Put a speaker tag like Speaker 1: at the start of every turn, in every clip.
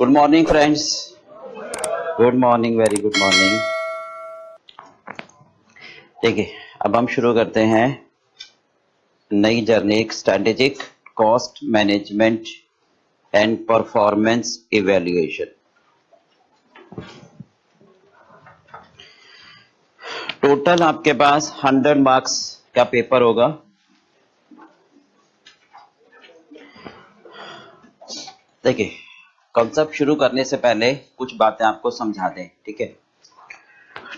Speaker 1: Good morning friends, good morning, very good morning. देखिए, अब हम शुरू करते हैं नई journey, strategic cost management and performance evaluation. Total आपके पास 100 मार्क्स का पेपर होगा। देखिए, कॉन्सेप्ट शुरू करने से पहले कुछ बातें आपको समझा दें, ठीक है।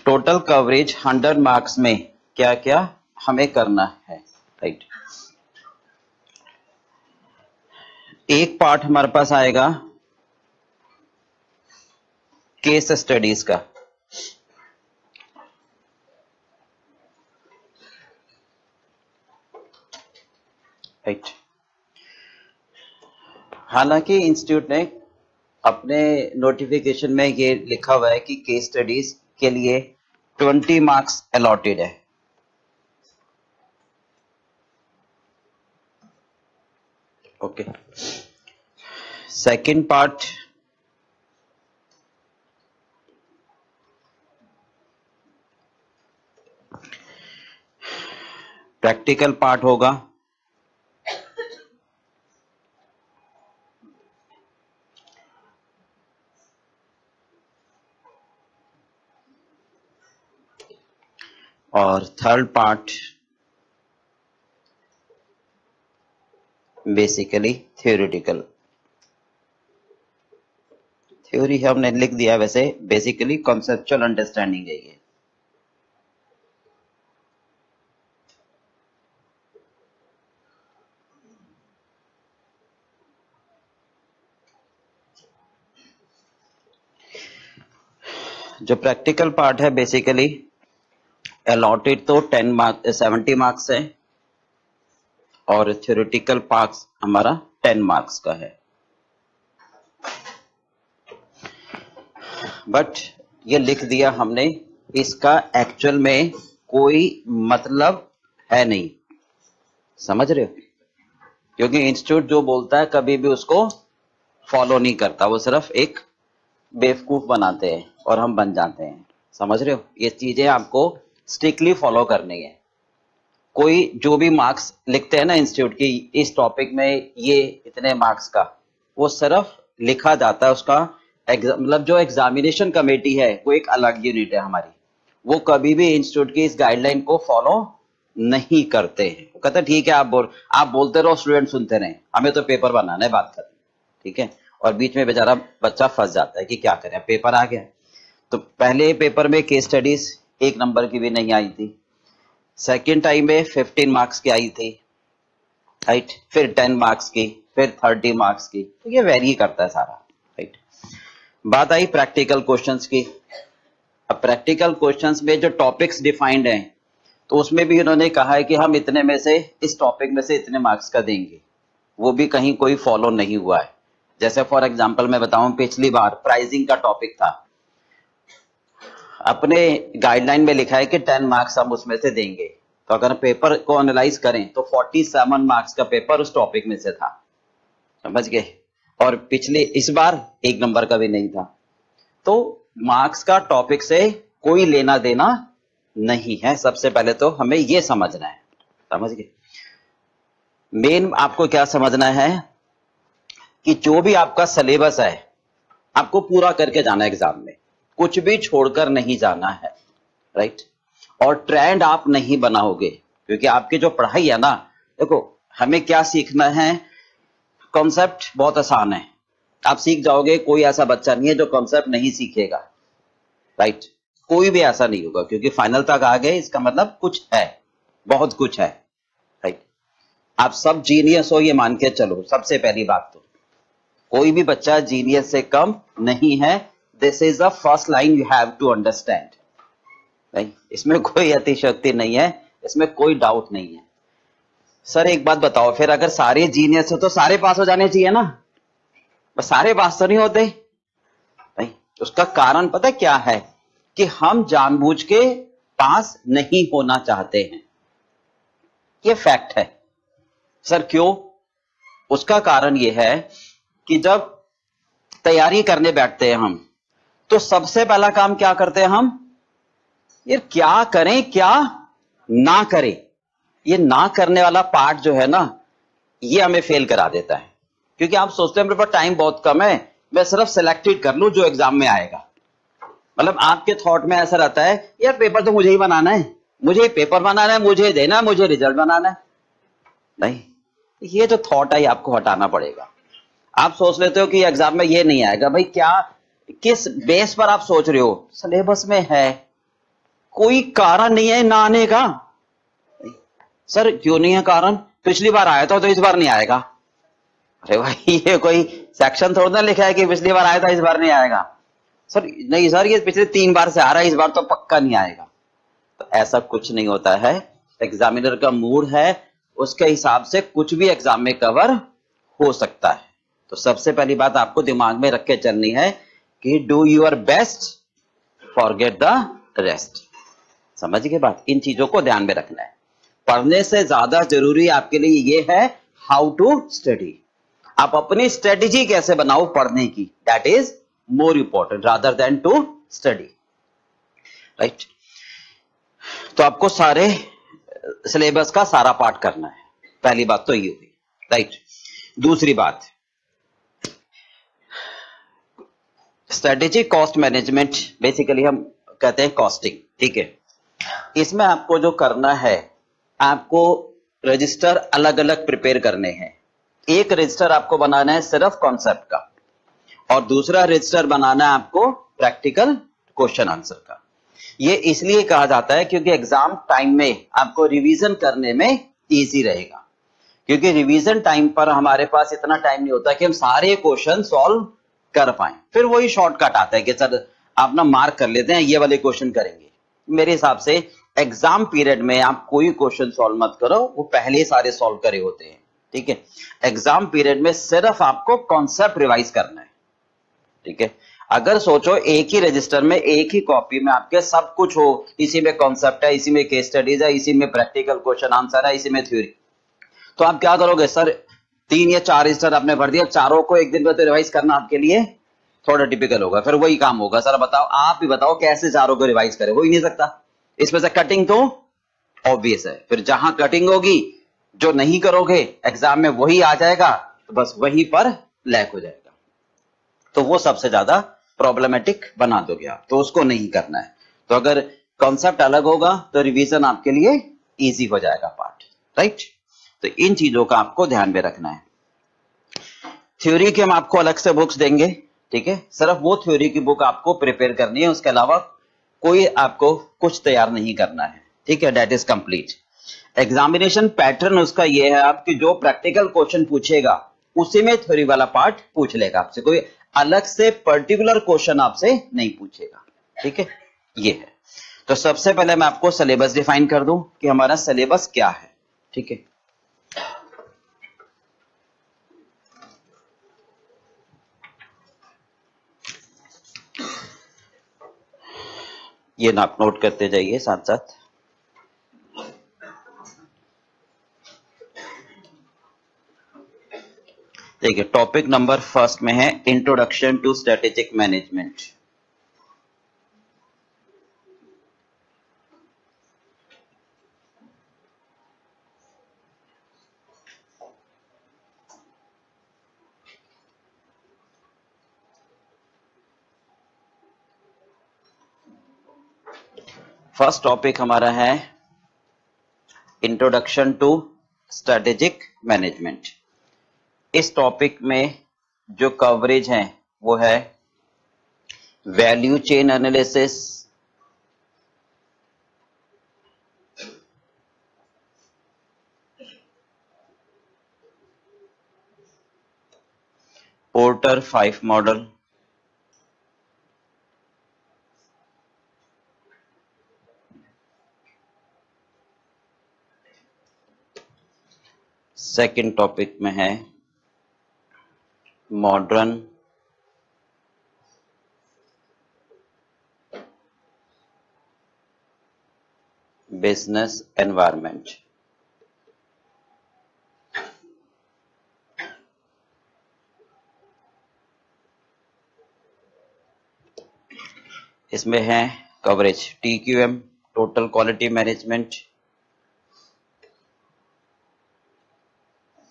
Speaker 1: टोटल कवरेज 100 मार्क्स में क्या क्या हमें करना है, राइट। एक पार्ट हमारे पास आएगा केस स्टडीज का, राइट। हालांकि इंस्टीट्यूट ने अपने नोटिफिकेशन में ये लिखा हुआ है कि केस स्टडीज के लिए 20 मार्क्स अलॉटेड है। Okay, second part practical part होगा। और third part basically theoretical. Theory हमने लिख दिया, वैसे बेसिकली कॉन्सेप्चुअल अंडरस्टैंडिंग है ये। जो प्रैक्टिकल पार्ट है बेसिकली अलॉटेड तो 70 मार्क्स है और थ्योरेटिकल पार्ट हमारा 10 मार्क्स का है। बट ये लिख दिया हमने, इसका एक्चुअल में कोई मतलब है नहीं, समझ रहे हो। क्योंकि इंस्टीट्यूट जो बोलता है कभी भी उसको फॉलो नहीं करता, वो सिर्फ एक बेवकूफ बनाते हैं और हम बन जाते हैं, समझ रहे हो। ये चीजें आपको स्ट्रिक्टली फॉलो करनी है। कोई जो भी मार्क्स लिखते हैं ना इंस्टीट्यूट की, इस टॉपिक में ये इतने मार्क्स का, वो सिर्फ लिखा जाता है। उसका मतलब जो एग्जामिनेशन कमेटी है वो एक अलग यूनिट है हमारी, वो कभी भी इंस्टीट्यूट की इस गाइडलाइन को फॉलो नहीं करते हैं। वो कहते हैं ठीक है, आप बोलते रहो, स्टूडेंट सुनते रहे, हमें तो पेपर बनाना है, बात करनी, ठीक है। और बीच में बेचारा बच्चा फंस जाता है कि क्या करें, पेपर आ गया। तो पहले पेपर में केस स्टडीज 1 नंबर की भी नहीं आई थी, सेकेंड टाइम में 15 मार्क्स की आई थी, राइट। फिर 10 मार्क्स की, फिर 30 मार्क्स की, तो ये वेरी करता है सारा, राइट। बात आई प्रैक्टिकल क्वेश्चंस की। अब प्रैक्टिकल क्वेश्चंस में जो टॉपिक्स डिफाइंड हैं, तो उसमें भी उन्होंने कहा है कि हम इतने में से, इस टॉपिक में से इतने मार्क्स का देंगे, वो भी कहीं कोई फॉलो नहीं हुआ है। जैसे फॉर एग्जांपल मैं बताऊं, पिछली बार प्राइसिंग का टॉपिक था, अपने गाइडलाइन में लिखा है कि 10 मार्क्स हम उसमें से देंगे। तो अगर पेपर को एनालाइज करें तो 47 मार्क्स का पेपर उस टॉपिक में से था, समझ गए। और पिछले इस बार 1 नंबर का भी नहीं था। तो मार्क्स का टॉपिक से कोई लेना देना नहीं है, सबसे पहले तो हमें यह समझना है, समझ गए। मेन आपको क्या समझना है कि जो भी आपका सिलेबस है आपको पूरा करके जाना है एग्जाम में, कुछ भी छोड़कर नहीं जाना है, राइट। और ट्रेंड आप नहीं बनाओगे, क्योंकि आपकी जो पढ़ाई है ना, देखो हमें क्या सीखना है, कॉन्सेप्ट बहुत आसान है, आप सीख जाओगे। कोई ऐसा बच्चा नहीं है जो कॉन्सेप्ट नहीं सीखेगा, राइट। कोई भी ऐसा नहीं होगा, क्योंकि फाइनल तक आ गए, इसका मतलब कुछ है, बहुत कुछ है, राइट। आप सब जीनियस हो ये मान के चलो, सबसे पहली बात तो कोई भी बच्चा जीनियस से कम नहीं है। This is the first line you have to understand, नहीं, इसमें कोई अतिशयोक्ति नहीं है, इसमें कोई डाउट नहीं है। सर एक बात बताओ, फिर अगर सारे जीनियस हो तो सारे पास हो जाने चाहिए ना, बस सारे पास तो नहीं होते, नहीं। उसका कारण पता क्या है कि हम जानबूझ के पास नहीं होना चाहते हैं, ये फैक्ट है। सर क्यों? उसका कारण यह है कि जब तैयारी करने बैठते हैं हम, तो सबसे पहला काम क्या करते हैं हम, ये क्या करें क्या ना करें, ये ना करने वाला पार्ट जो है ना, ये हमें फेल करा देता है। क्योंकि आप सोचते हैं मेरे पास टाइम बहुत कम है, मैं सिर्फ सिलेक्टेड कर लूं जो एग्जाम में आएगा। मतलब आपके थॉट में ऐसा रहता है यार पेपर तो मुझे ही बनाना है, मुझे पेपर बनाना है, मुझे देना है, मुझे रिजल्ट बनाना है। नहीं, ये जो थॉट है आपको हटाना पड़ेगा। आप सोच लेते हो कि एग्जाम में ये नहीं आएगा, भाई क्या किस बेस पर आप सोच रहे हो? सिलेबस में है, कोई कारण नहीं है ना आने का। सर क्यों नहीं है कारण? पिछली बार आया था तो इस बार नहीं आएगा। अरे भाई ये कोई सेक्शन थोड़ा ना लिखा है कि पिछली बार आया था इस बार नहीं आएगा। सर नहीं सर, ये पिछले 3 बार से आ रहा है, इस बार तो पक्का नहीं आएगा। तो ऐसा कुछ नहीं होता है। एग्जामिनर का मूड है, उसके हिसाब से कुछ भी एग्जाम में कवर हो सकता है। तो सबसे पहली बात आपको दिमाग में रख के चलनी है कि do your best, forget the rest. समझ गए बात? इन चीजों को ध्यान में रखना है। पढ़ने से ज्यादा जरूरी आपके लिए ये है हाउ टू स्टडी। आप अपनी स्ट्रेटेजी कैसे बनाओ पढ़ने की, that is more important rather than to study, right. तो आपको सारे सिलेबस का सारा पार्ट करना है, पहली बात तो ये हुई, राइट। दूसरी बात, स्ट्रेटेजी कॉस्ट मैनेजमेंट, बेसिकली हम कहते हैं कॉस्टिंग, ठीक है। इसमें आपको जो करना है, आपको रजिस्टर अलग अलग प्रिपेयर करने हैं। एक रजिस्टर आपको बनाना है सिर्फ कॉन्सेप्ट का, और दूसरा रजिस्टर बनाना है आपको प्रैक्टिकल क्वेश्चन आंसर का। ये इसलिए कहा जाता है क्योंकि एग्जाम टाइम में आपको रिवीजन करने में इजी रहेगा। क्योंकि रिवीजन टाइम पर हमारे पास इतना टाइम नहीं होता कि हम सारे क्वेश्चन सॉल्व कर पाए। फिर वही शॉर्टकट आता है कि सर आप ना मार्क कर लेते हैं, ये वाले क्वेश्चन करेंगे। मेरे हिसाब से एग्जाम पीरियड में आप कोई क्वेश्चन सॉल्व मत करो, वो पहले ही सारे सॉल्व करे होते हैं, ठीक है। एग्जाम पीरियड में सिर्फ आपको कॉन्सेप्ट रिवाइज करना है, ठीक है। अगर सोचो एक ही रजिस्टर में एक ही कॉपी में आपके सब कुछ हो, इसी में कॉन्सेप्ट है, इसी में केस स्टडीज है, इसी में प्रैक्टिकल क्वेश्चन आंसर है, इसी में थ्योरी, तो आप क्या करोगे? सर 3 या 4 रजिस्टर आपने भर दिया, चारों को एक दिन में तो रिवाइज करना आपके लिए थोड़ा टिपिकल होगा। फिर वही काम होगा, सर बताओ, आप ही बताओ कैसे चारों को रिवाइज करें? हो ही नहीं सकता। इसमें से कटिंग तो ऑब्वियस है, फिर जहां कटिंग होगी जो नहीं करोगे एग्जाम में वही आ जाएगा, तो बस वहीं पर लैक हो जाएगा, तो वो सबसे ज्यादा प्रॉब्लमेटिक बना दोगे आप, तो उसको नहीं करना है। तो अगर कॉन्सेप्ट अलग होगा तो रिवीजन आपके लिए इजी हो जाएगा पार्ट, राइट। तो इन चीजों का आपको ध्यान में रखना है। थ्योरी की हम आपको अलग से बुक्स देंगे, ठीक है। सिर्फ वो थ्योरी की बुक आपको प्रिपेयर करनी है, उसके अलावा कोई आपको कुछ तैयार नहीं करना है, ठीक है। That is complete. Examination pattern उसका ये है, आपकी जो प्रैक्टिकल क्वेश्चन पूछेगा उसी में थ्योरी वाला पार्ट पूछ लेगा आपसे, कोई अलग से पर्टिकुलर क्वेश्चन आपसे नहीं पूछेगा, ठीक है। ये है। तो सबसे पहले मैं आपको सिलेबस डिफाइन कर दूं कि हमारा सिलेबस क्या है, ठीक है। ये ना आप नोट करते जाइए साथ साथ। देखिए टॉपिक नंबर फर्स्ट में है introduction to strategic management. First topic हमारा है इंट्रोडक्शन टू स्ट्रेटेजिक मैनेजमेंट। इस टॉपिक में जो कवरेज है वो है value chain analysis, Porter 5 model, second topic में है मॉडर्न बिजनेस एनवायरनमेंट। इसमें है coverage TQM, total quality management,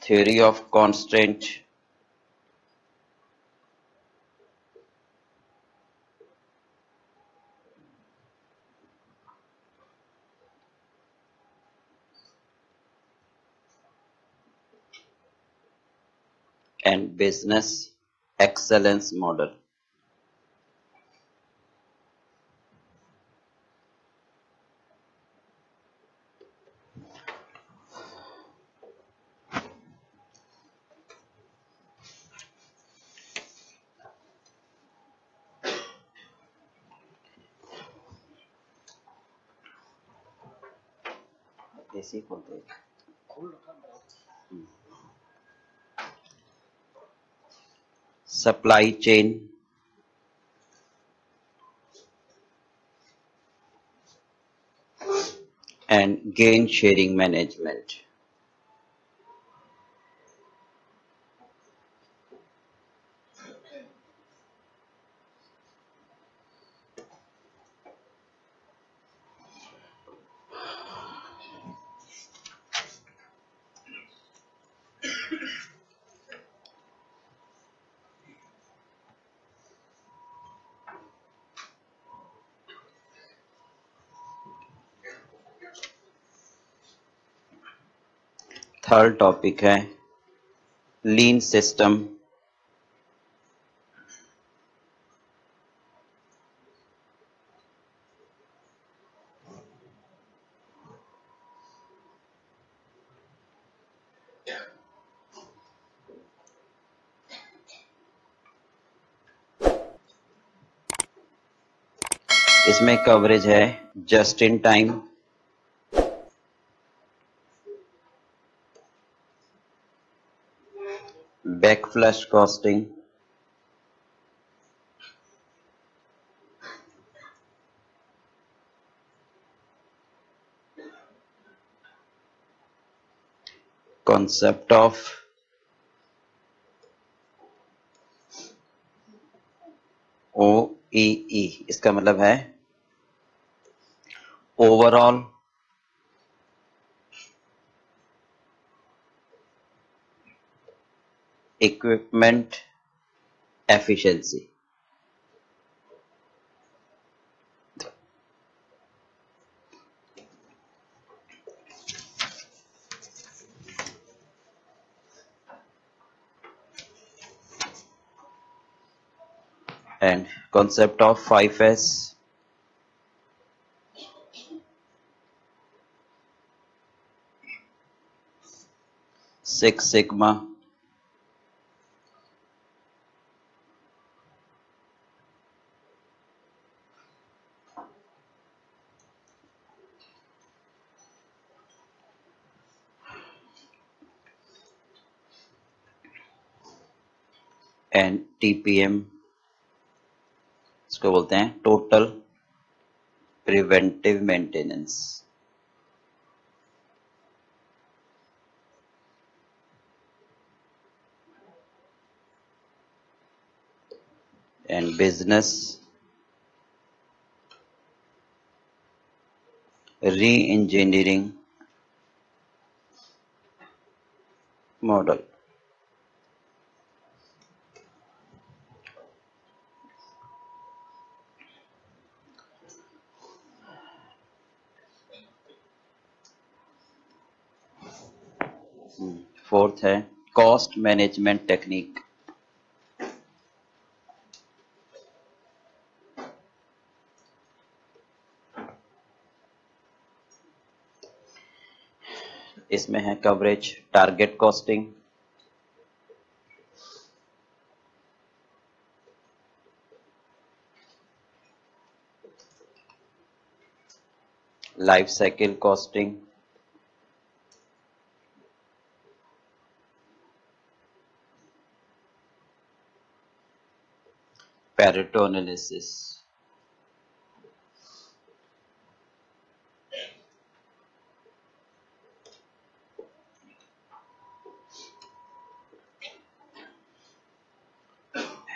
Speaker 1: theory of constraint, and business excellence model. ऐसे ही खोलते हैं। Supply chain and gain sharing management. Third topic है लीन सिस्टम, इसमें coverage है just in time, backflush costing, concept of OEE, इसका मतलब है overall equipment efficiency. and concept of 5S, Six Sigma, and TPM, इसको बोलते हैं total preventive maintenance. and business re-engineering model। Fourth है कॉस्ट मैनेजमेंट टेक्निक, इसमें है coverage target costing, life cycle costing, Pareto analysis.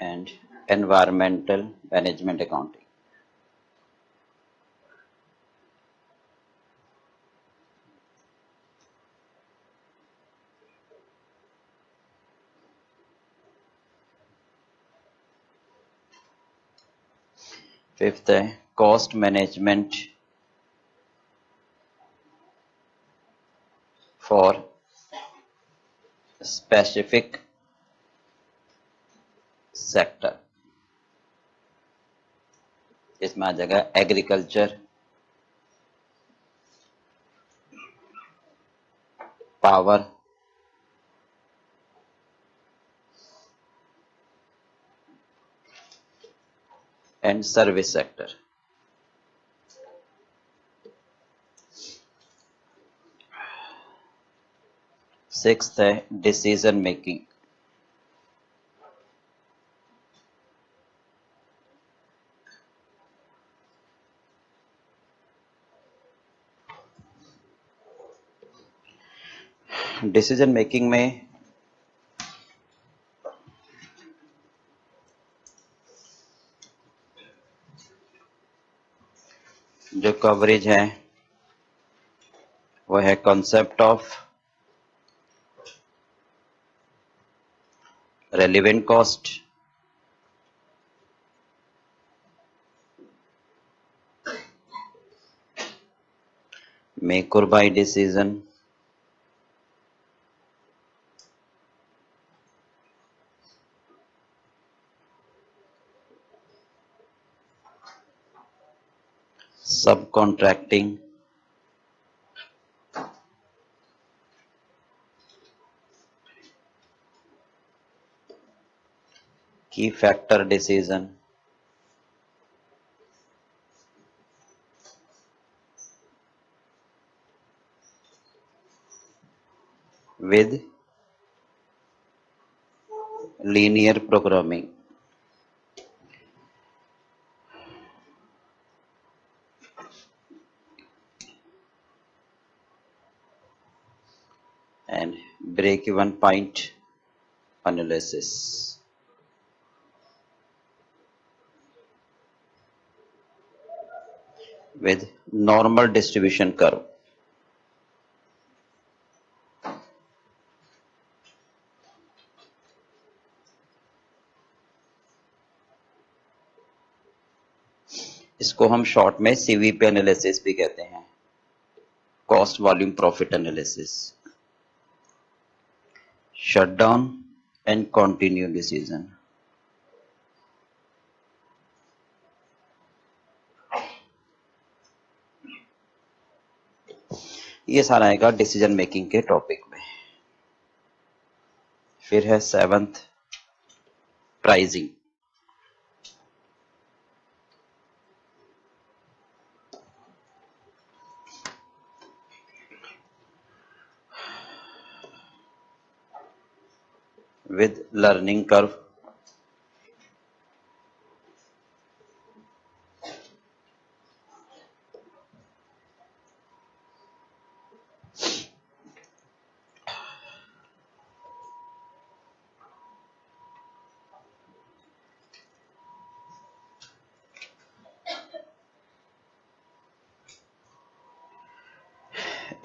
Speaker 1: and environmental management accounting। Fifth है cost management for specific sector. इसमें आ जाएगा agriculture, power, and service sector. Sixth है decision making. Decision making में जो coverage है वो है concept of relevant cost, make और buy decision, subcontracting, key factor decision, with linear programming. And break even point analysis. With normal distribution curve. इसको हम short में सीवीपी एनालिसिस भी कहते हैं, cost volume profit analysis. Shutdown and continue decision. ये सारा आएगा डिसीजन मेकिंग के टॉपिक में। फिर है seventh pricing. With learning curve.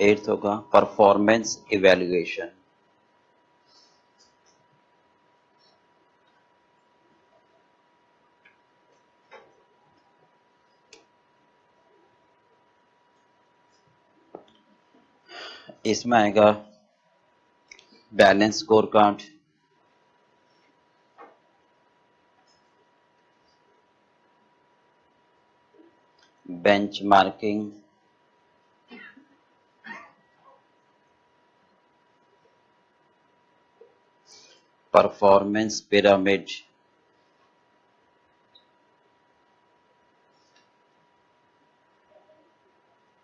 Speaker 1: Eighth होगा परफॉर्मेंस इवैल्यूएशन। इसमें आएगा balance score card, benchmarking, performance pyramid,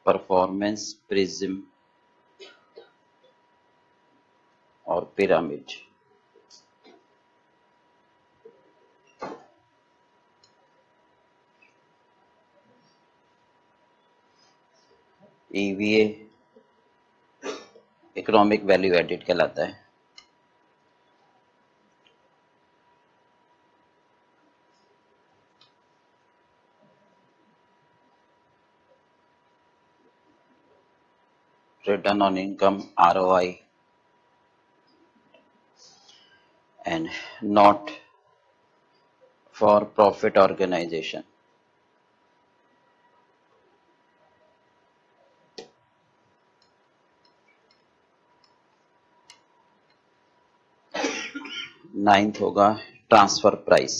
Speaker 1: performance prism और pyramid. EVA economic value added कहलाता है। Return on income ROI and not for profit organization। 9th होगा transfer price.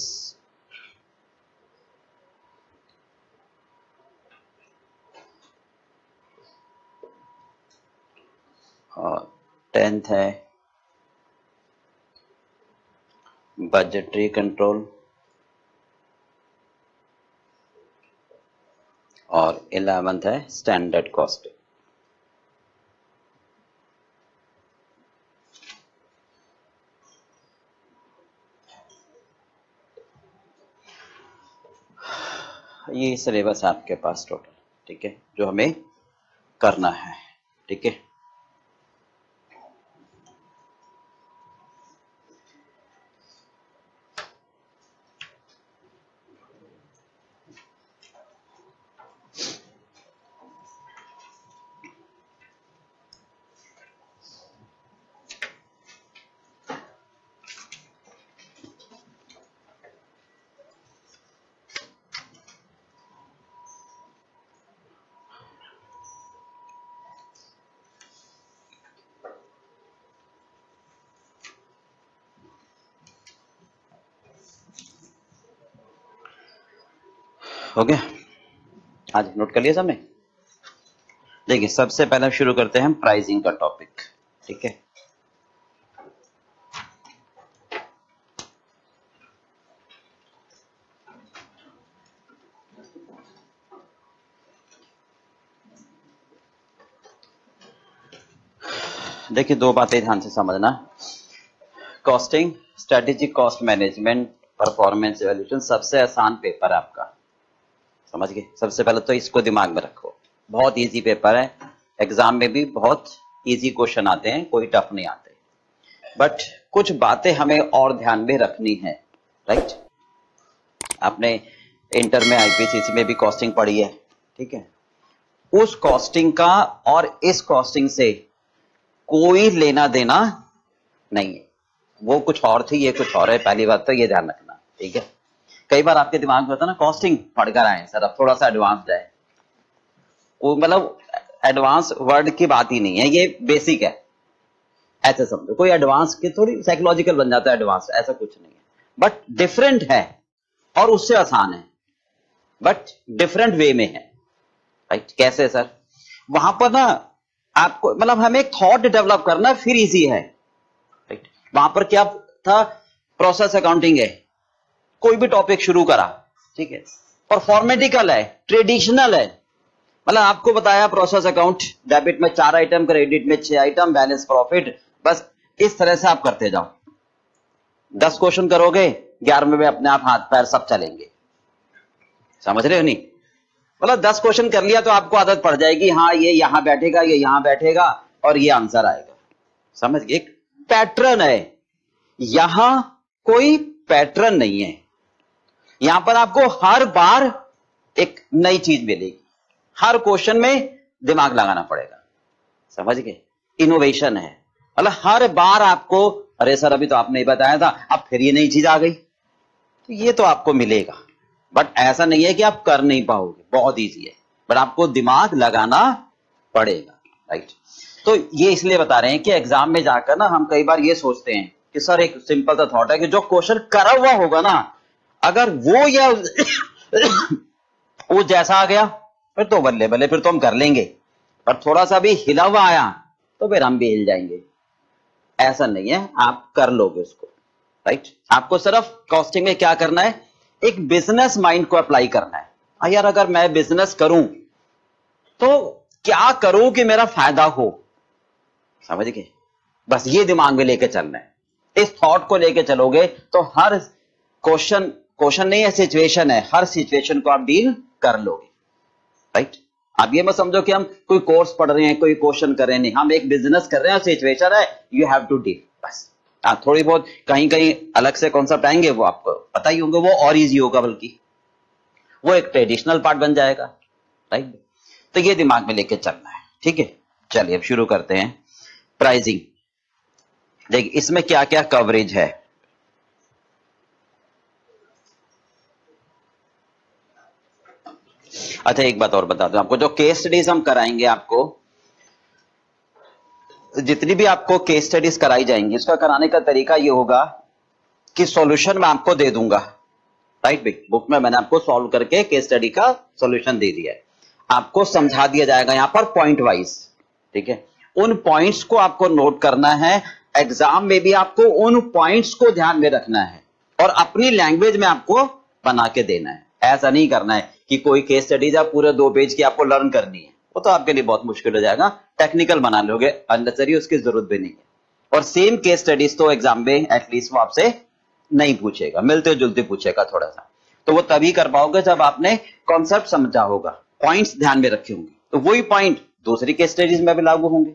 Speaker 1: और 10th है budgetary control और 11th है स्टैंडर्ड कॉस्टिंग। ये syllabus आपके पास टोटल, ठीक है, जो हमें करना है, ठीक है। हो गया, आज नोट कर लिया सबने। देखिए सबसे पहले शुरू करते हैं प्राइसिंग का टॉपिक, ठीक है। देखिए दो बातें ध्यान से समझना, costing, strategic cost management, performance evaluation, सबसे आसान पेपर है आपका, समझ गए। सबसे पहले तो इसको दिमाग में रखो, बहुत इजी पेपर है, एग्जाम में भी बहुत इजी क्वेश्चन आते हैं, कोई टफ नहीं आते, बट कुछ बातें हमें और ध्यान में रखनी है, राइट। आपने इंटर में आईपीसीसी में भी कॉस्टिंग पढ़ी है, ठीक है। उस कॉस्टिंग का और इस कॉस्टिंग से कोई लेना देना नहीं है, वो कुछ और थी, ये कुछ और है, पहली बात तो ये ध्यान रखना, ठीक है। कई बार आपके दिमाग में होता है ना कॉस्टिंग पढ़कर आए सर, अब थोड़ा सा एडवांस जाए, वो मतलब एडवांस वर्ड की बात ही नहीं है, ये बेसिक है, ऐसे समझो। कोई एडवांस की थोड़ी साइकोलॉजिकल बन जाता है एडवांस, ऐसा कुछ नहीं है, बट डिफरेंट है और उससे आसान है, बट डिफरेंट वे में है, राइट। कैसे सर? वहां पर ना आपको मतलब हमें एक थॉट डेवलप करना फिर इजी है, राइट। वहां पर क्या था, प्रोसेस अकाउंटिंग है, कोई भी टॉपिक शुरू करा, ठीक है, परफॉर्मेटिकल है, ट्रेडिशनल है, मतलब आपको बताया प्रोसेस अकाउंट, डेबिट में 4 आइटम, क्रेडिट में 6 आइटम, बैलेंस प्रॉफिट, बस इस तरह से आप करते जाओ। 10 क्वेश्चन करोगे, 11वें में अपने आप हाथ पैर सब चलेंगे, समझ रहे हो नहीं? मतलब 10 क्वेश्चन कर लिया तो आपको आदत पड़ जाएगी, हाँ ये यहां बैठेगा, ये यहां बैठेगा और ये आंसर आएगा, समझ गए। एक पैटर्न है, यहां कोई पैटर्न नहीं है, यहां पर आपको हर बार एक नई चीज मिलेगी, हर क्वेश्चन में दिमाग लगाना पड़ेगा, समझ गए। इनोवेशन है, मतलब हर बार आपको, अरे सर अभी तो आपने बताया था, अब फिर ये नई चीज आ गई, तो ये तो आपको मिलेगा, बट ऐसा नहीं है कि आप कर नहीं पाओगे, बहुत इजी है, बट आपको दिमाग लगाना पड़ेगा, राइट। तो ये इसलिए बता रहे हैं कि एग्जाम में जाकर ना हम कई बार ये सोचते हैं कि सर एक सिंपल सा थॉट है कि जो क्वेश्चन करा हुआ होगा ना, अगर वो या वो जैसा आ गया फिर तो बल्ले बल्ले, फिर तो हम कर लेंगे, पर थोड़ा सा भी हिला हुआ आया तो फिर हम भी हिल जाएंगे, ऐसा नहीं है, आप कर लोगे उसको, राइट। आपको सिर्फ कॉस्टिंग में क्या करना है, एक बिजनेस माइंड को अप्लाई करना है। यार अगर मैं बिजनेस करूं तो क्या करूं कि मेरा फायदा हो, समझ गए, बस ये दिमाग में लेके चलना है। इस थॉट को लेके चलोगे तो हर क्वेश्चन नहीं है, सिचुएशन है, हर सिचुएशन को आप डील कर लोगे, राइट। आप ये मत समझो कि हम कोई कोर्स पढ़ रहे हैं, कोई क्वेश्चन कर रहे हैं, नहीं, हम एक बिजनेस कर रहे हैं, सिचुएशन है, यू हैव टू डील, बस। थोड़ी बहुत कहीं कहीं अलग से कॉन्सेप्ट आएंगे, वो आपको पता ही होंगे, वो और इजी होगा, बल्कि वो एक ट्रेडिशनल पार्ट बन जाएगा, राइट। तो ये दिमाग में लेके चलना है, ठीक है। चलिए अब शुरू करते हैं प्राइसिंग। देखिए इसमें क्या क्या कवरेज है, अच्छा एक बात और बता दूं आपको, जो केस स्टडीज हम कराएंगे आपको, जितनी भी आपको केस स्टडीज कराई जाएंगी, उसका कराने का तरीका ये होगा कि सॉल्यूशन मैं आपको दे दूंगा, राइट भाई, बुक में मैंने आपको सॉल्व करके केस स्टडी का सॉल्यूशन दे दिया है, आपको समझा दिया जाएगा यहां पर पॉइंट वाइज, ठीक है। उन पॉइंट्स को आपको नोट करना है, एग्जाम में भी आपको उन पॉइंट्स को ध्यान में रखना है और अपनी लैंग्वेज में आपको बना के देना है। ऐसा नहीं करना है कि कोई केस स्टडीज आप पूरे 2 पेज की आपको लर्न करनी है, वो तो आपके लिए बहुत मुश्किल हो जाएगा, टेक्निकल बना लोगे, अननेसेसरी उसकी जरूरत भी नहीं है। और सेम केस स्टडीज तो एग्जाम में एटलीस्ट वो आपसे नहीं पूछेगा, मिलते जुलते पूछेगा थोड़ा सा, तो वो तभी कर पाओगे जब आपने कॉन्सेप्ट समझा होगा, पॉइंट्स ध्यान में रखे होंगे, तो वही पॉइंट दूसरी केस स्टडीज में भी लागू होंगे,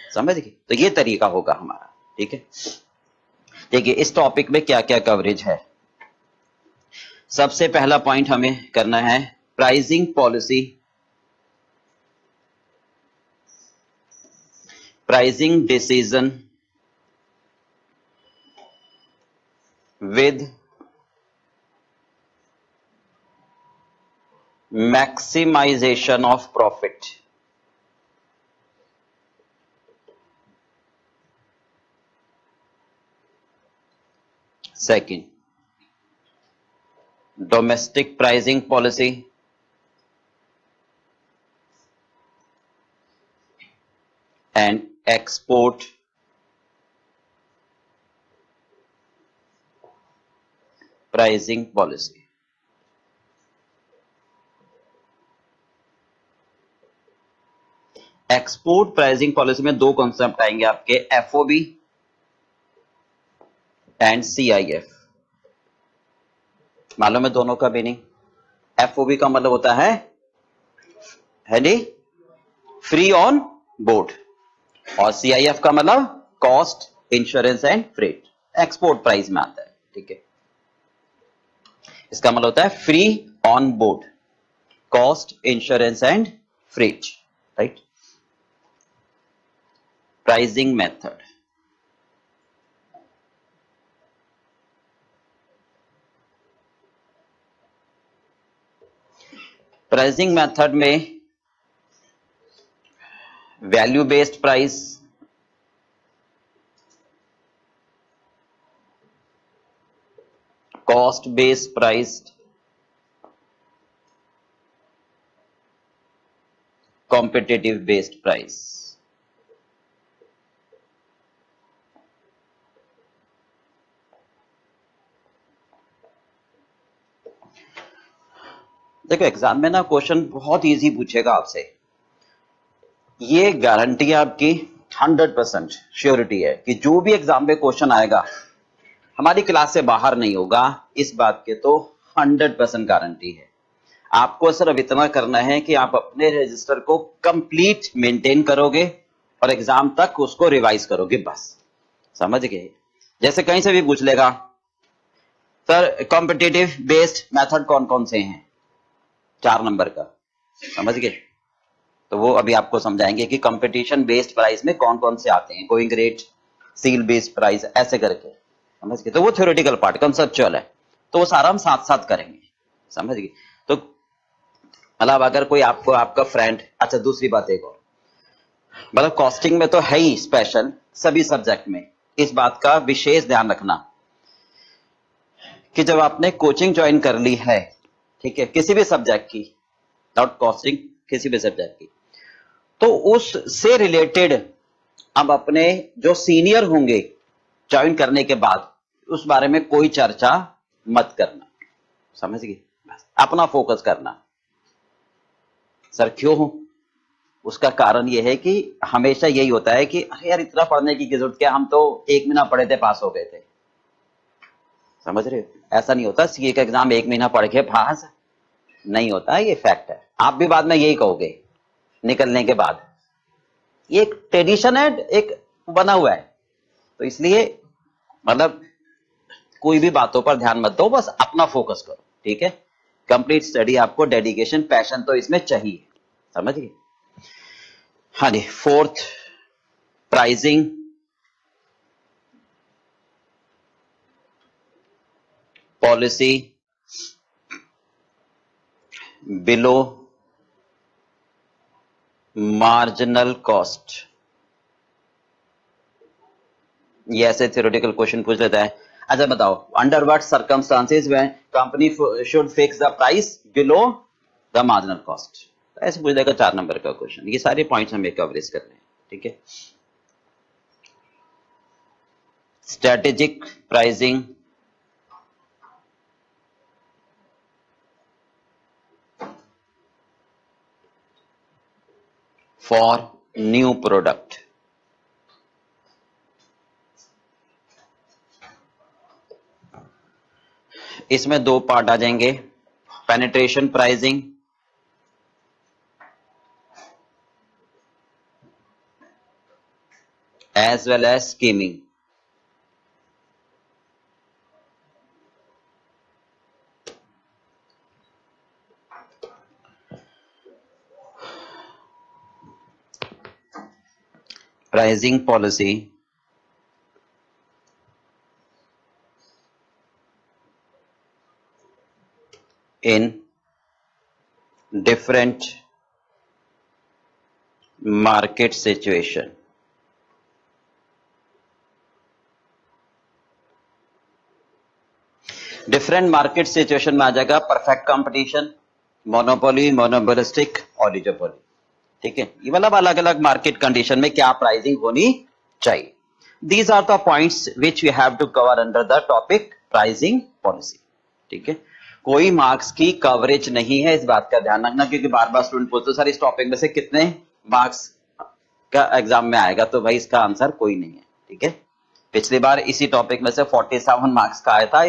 Speaker 1: समझ गए। तो ये तरीका होगा हमारा, ठीक है। देखिए इस टॉपिक में क्या क्या कवरेज है। सबसे पहला पॉइंट हमें करना है pricing policy, pricing decision with maximization of profit. Second, domestic pricing policy, and export pricing policy. Export pricing policy में 2 कॉन्सेप्ट आएंगे आपके, एफओबी एंड सीआईएफ। मालूम है दोनों का मीनिंग? एफओबी का मतलब होता है नी फ्री ऑन बोर्ड, और सीआईएफ का मतलब cost, insurance and freight, export price में आता है, ठीक है। इसका मतलब होता है free on board, cost, insurance and freight, right. Pricing method, pricing method में value based price, cost based price, competitive based price. देखो एग्जाम में ना क्वेश्चन बहुत इजी पूछेगा आपसे, ये गारंटी है आपकी, 100% श्योरिटी है कि जो भी एग्जाम में क्वेश्चन आएगा हमारी क्लास से बाहर नहीं होगा, इस बात के तो 100% गारंटी है। आपको सिर्फ इतना करना है कि आप अपने रजिस्टर को कंप्लीट मेंटेन करोगे और एग्जाम तक उसको रिवाइज करोगे, बस, समझ गए। जैसे कहीं से भी पूछ लेगा सर कॉम्पिटिटिव बेस्ड मेथड कौन कौन से हैं, 4 नंबर का, समझ गए। तो वो अभी आपको समझाएंगे कि कंपटीशन बेस्ड प्राइस में कौन कौन से आते हैं, going rate, seal based price, ऐसे करके, समझ गए। तो वो थ्योरेटिकल पार्ट कंसेप्चुअल है, तो वो सारा हम साथ साथ करेंगे, समझ गए। तो मतलब अगर कोई आपको आपका फ्रेंड, अच्छा दूसरी बात एक और, मतलब कॉस्टिंग में तो है ही स्पेशल, सभी सब्जेक्ट में इस बात का विशेष ध्यान रखना कि जब आपने कोचिंग ज्वाइन कर ली है, ठीक है, किसी भी सब्जेक्ट की, नॉट कॉस्टिंग, किसी भी सब्जेक्ट की, तो उससे रिलेटेड अब अपने जो सीनियर होंगे ज्वाइन करने के बाद उस बारे में कोई चर्चा मत करना, समझ गए। अपना फोकस करना। सर क्यों हो? उसका कारण यह है कि हमेशा यही होता है कि अरे यार इतना पढ़ने की जरूरत क्या, हम तो 1 महीना पढ़े थे पास हो गए थे, समझ रहे हो। ऐसा नहीं होता, सीए का एग्जाम 1 महीना पढ़ के पास नहीं होता, ये फैक्ट है। आप भी बाद में यही कहोगे निकलने के बाद, ये एक ट्रेडिशन है, एक बना हुआ है। तो इसलिए मतलब कोई भी बातों पर ध्यान मत दो, बस अपना फोकस करो, ठीक है। कंप्लीट स्टडी, आपको डेडिकेशन, पैशन तो इसमें चाहिए, समझ गए। हाँ जी, 4th, pricing policy below marginal cost. ये ऐसे थ्योरेटिकल क्वेश्चन पूछ लेता है, अच्छा बताओ, under what circumstances when company should fix the price below the marginal cost. ऐसे पूछ देगा 4 नंबर का क्वेश्चन। ये सारे पॉइंट्स हमें कवरेज करने हैं, ठीक है। Strategic pricing for new product. इसमें 2 पार्ट आ जाएंगे, penetration pricing as well as scheming। pricing policy in different market situation। Different market situation में आ जाएगा perfect competition, monopoly, monopolistic, oligopoly, ठीक है। ये मतलब अलग अलग मार्केट कंडीशन में क्या प्राइसिंग होनी चाहिए। These are the points which we have to cover under the topic pricing policy, ठीक है। कोई मार्क्स की कवरेज नहीं है, इस बात का ध्यान रखना, क्योंकि बार बार स्टूडेंट पूछते हैं सर इस टॉपिक में से कितने मार्क्स का एग्जाम में आएगा, तो भाई इसका आंसर कोई नहीं है, ठीक है। पिछली बार इसी टॉपिक में से 47 मार्क्स का आया था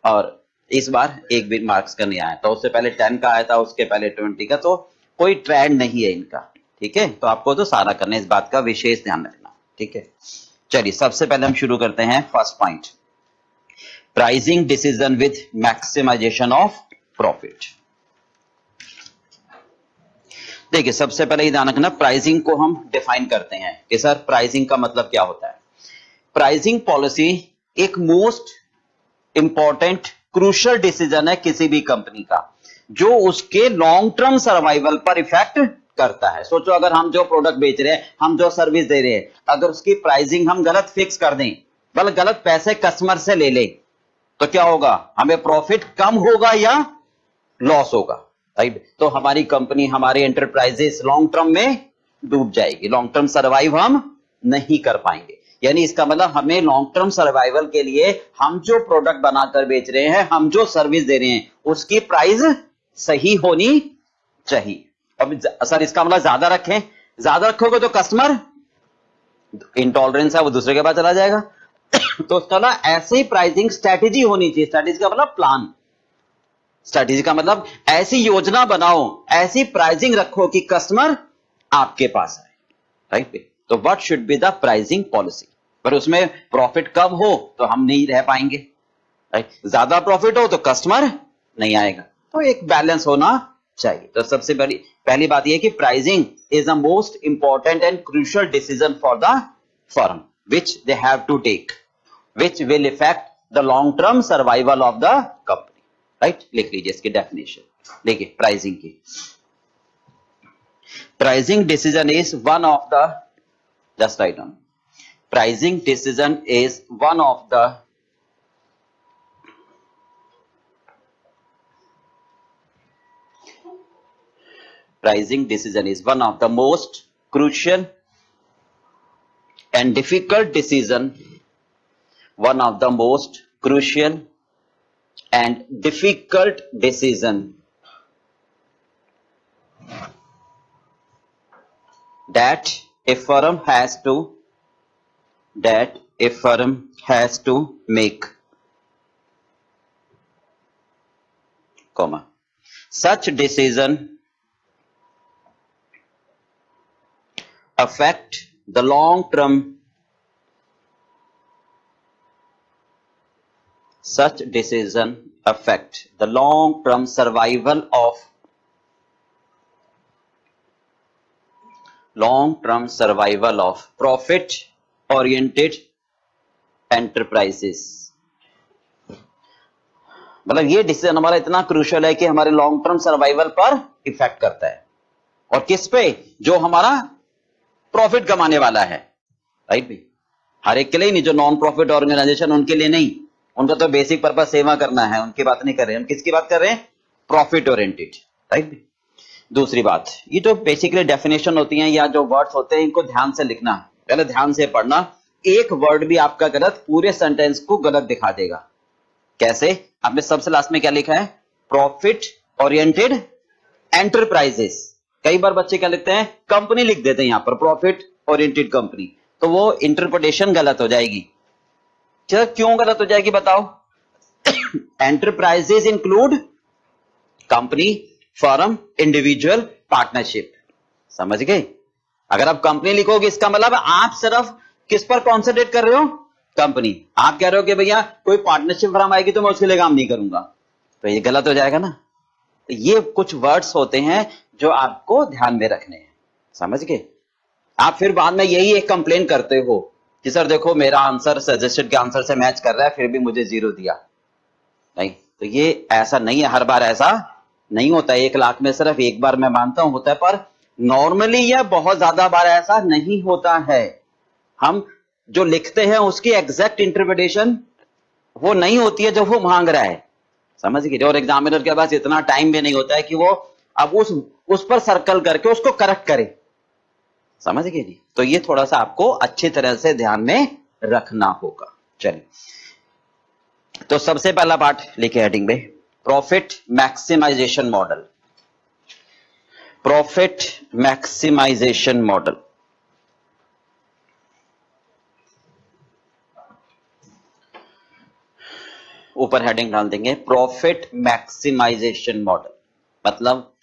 Speaker 1: और इस बार एक भी मार्क्स का नहीं आया, तो उससे पहले 10 का आया था, उसके पहले 20 का, तो कोई ट्रेंड नहीं है इनका, ठीक है। तो आपको तो सारा करना है, इस बात का विशेष ध्यान रखना, ठीक है। चलिए सबसे पहले हम शुरू करते हैं first point, pricing decision with maximization of profit. देखिए सबसे पहले ही ध्यान रखना, प्राइसिंग को हम डिफाइन करते हैं कि सर प्राइसिंग का मतलब क्या होता है। प्राइसिंग पॉलिसी एक मोस्ट इंपॉर्टेंट क्रूशियल डिसीजन है किसी भी कंपनी का, जो उसके लॉन्ग टर्म सर्वाइवल पर इफेक्ट करता है। सोचो अगर हम जो प्रोडक्ट बेच रहे हैं, हम जो सर्विस दे रहे हैं, अगर उसकी प्राइसिंग हम गलत फिक्स कर दें, मतलब गलत पैसे कस्टमर से ले ले, तो क्या होगा, हमें प्रॉफिट कम होगा या लॉस होगा, राइट। तो हमारी कंपनी, हमारी एंटरप्राइजेस लॉन्ग टर्म में डूब जाएगी, लॉन्ग टर्म सर्वाइव हम नहीं कर पाएंगे। यानी इसका मतलब हमें लॉन्ग टर्म सर्वाइवल के लिए हम जो प्रोडक्ट बनाकर बेच रहे हैं, हम जो सर्विस दे रहे हैं, उसकी प्राइस सही होनी चाहिए। अब सर इसका मतलब ज्यादा रखें, ज्यादा रखोगे तो कस्टमर इंटॉलरेंस है वो दूसरे के पास चला जाएगा तो उसका ना ऐसी प्राइसिंग स्ट्रेटेजी होनी चाहिए। स्ट्रेटेजी का मतलब प्लान, स्ट्रेटेजी का मतलब ऐसी योजना बनाओ, ऐसी प्राइसिंग रखो कि कस्टमर आपके पास आए, राइट। तो what should be the pricing policy. पर उसमें प्रॉफिट कम हो तो हम नहीं रह पाएंगे, राइट। ज्यादा प्रॉफिट हो तो कस्टमर नहीं आएगा, तो एक बैलेंस होना चाहिए। तो सबसे पहली बात यह कि pricing is the most important and crucial decision for the firm which they have to take, which will affect the long term survival of the company, right। लिख लीजिए इसकी डेफिनेशन। देखिए प्राइसिंग की, pricing decision is one of the, just write down, pricing decision is one of the pricing decision is one of the most crucial and difficult decision, one of the most crucial and difficult decision that a firm has to make, comma, such decision affect the long term, such decision affect the long term survival of profit oriented enterprises। मतलब ये decision हमारा इतना crucial है कि हमारे long term survival पर effect करता है, और किस पे, जो हमारा प्रॉफिट कमाने वाला है, राइट। हर एक के लिए नहीं, जो नॉन प्रॉफिट ऑर्गेनाइजेशन उनके लिए नहीं, उनका तो बेसिक पर्पस सेवा करना है, उनकी बात नहीं कर रहे हैं। हम किसकी बात कर रहे हैं? Profit oriented, right. दूसरी बात, ये जो बेसिकली डेफिनेशन होती हैं या जो वर्ड्स होते हैं इनको ध्यान से लिखना, पहले ध्यान से पढ़ना। एक वर्ड भी आपका गलत पूरे सेंटेंस को गलत दिखा देगा। कैसे? आपने सबसे लास्ट में क्या लिखा है? Profit oriented enterprises. कई बार बच्चे क्या लिखते हैं? कंपनी लिख देते हैं यहां पर, प्रॉफिट ओरिएंटेड कंपनी, तो वो इंटरप्रिटेशन गलत हो जाएगी। चलो क्यों गलत हो जाएगी बताओ? Enterprises include company, firm, individual, partnership. समझ गए? अगर आप कंपनी लिखोगे इसका मतलब आप सिर्फ किस पर कॉन्सेंट्रेट कर रहे हो? कंपनी। आप कह रहे हो कि भैया कोई पार्टनरशिप फर्म आएगी तो मैं उसके लिए काम नहीं करूंगा, तो ये गलत हो जाएगा ना। तो ये कुछ वर्ड्स होते हैं जो आपको ध्यान में रखने हैं, समझ गए? आप फिर बाद में यही एक कंप्लेन करते हो कि सर देखो मेरा आंसर सजेस्टेड के आंसर से मैच कर रहा है फिर भी मुझे 0 दिया। नहीं, तो ये ऐसा नहीं है, हर बार ऐसा नहीं होता है। 1 लाख में सिर्फ एक बार मैं मानता हूं होता है, पर नॉर्मली यह बहुत ज्यादा बार ऐसा नहीं होता है। हम जो लिखते हैं उसकी एग्जैक्ट इंटरप्रिटेशन वो नहीं होती है जो वो मांग रहा है, समझ गए? और एग्जामिनर के पास इतना टाइम भी नहीं होता है कि वो अब उस पर सर्कल करके उसको करेक्ट करे, समझ गए जी? तो ये थोड़ा सा आपको अच्छी तरह से ध्यान में रखना होगा। चलिए, तो सबसे पहला पार्ट लिखे हेडिंग में, profit maximization model. Profit maximization model. ऊपर हेडिंग डाल देंगे प्रॉफिट मैक्सिमाइजेशन मॉडल। मतलब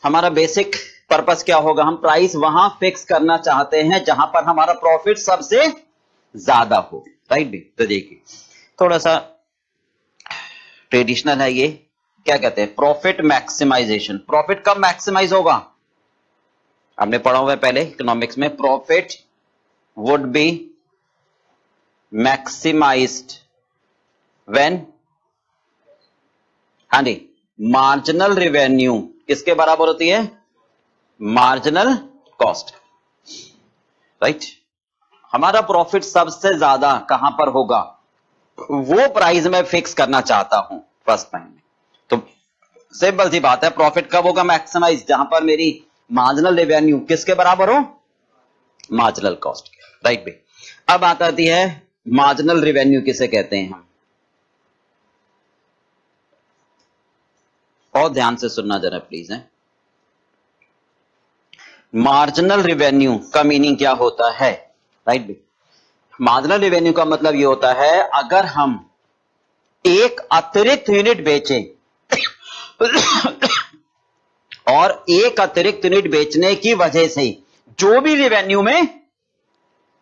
Speaker 1: हमारा बेसिक पर्पस क्या होगा? हम प्राइस वहां फिक्स करना चाहते हैं जहां पर हमारा प्रॉफिट सबसे ज्यादा हो, राइट भी? तो देखिए थोड़ा सा ट्रेडिशनल है ये। क्या कहते हैं? Profit maximization. प्रॉफिट कब मैक्सिमाइज होगा? आपने पढ़ा हुआ है पहले इकोनॉमिक्स में, profit would be maximized when, हाँ जी, मार्जिनल रेवेन्यू किसके बराबर होती है? Marginal cost, right. हमारा प्रॉफिट सबसे ज्यादा कहां पर होगा? वो प्राइस मैं फिक्स करना चाहता हूं फर्स्ट टाइम में। तो सिंपल सी बात है, प्रॉफिट कब होगा मैक्सिमाइज? जहां पर मेरी मार्जिनल रेवेन्यू किसके बराबर हो? मार्जिनल कॉस्ट के, राइट भाई। अब बात आती है मार्जिनल रेवेन्यू किसे कहते हैं हम? और ध्यान से सुनना जरा प्लीज है। मार्जिनल रेवेन्यू का मीनिंग क्या होता है, राइट भाई? मार्जिनल रेवेन्यू का मतलब यह होता है अगर हम एक अतिरिक्त यूनिट बेचें और एक अतिरिक्त यूनिट बेचने की वजह से जो भी रेवेन्यू में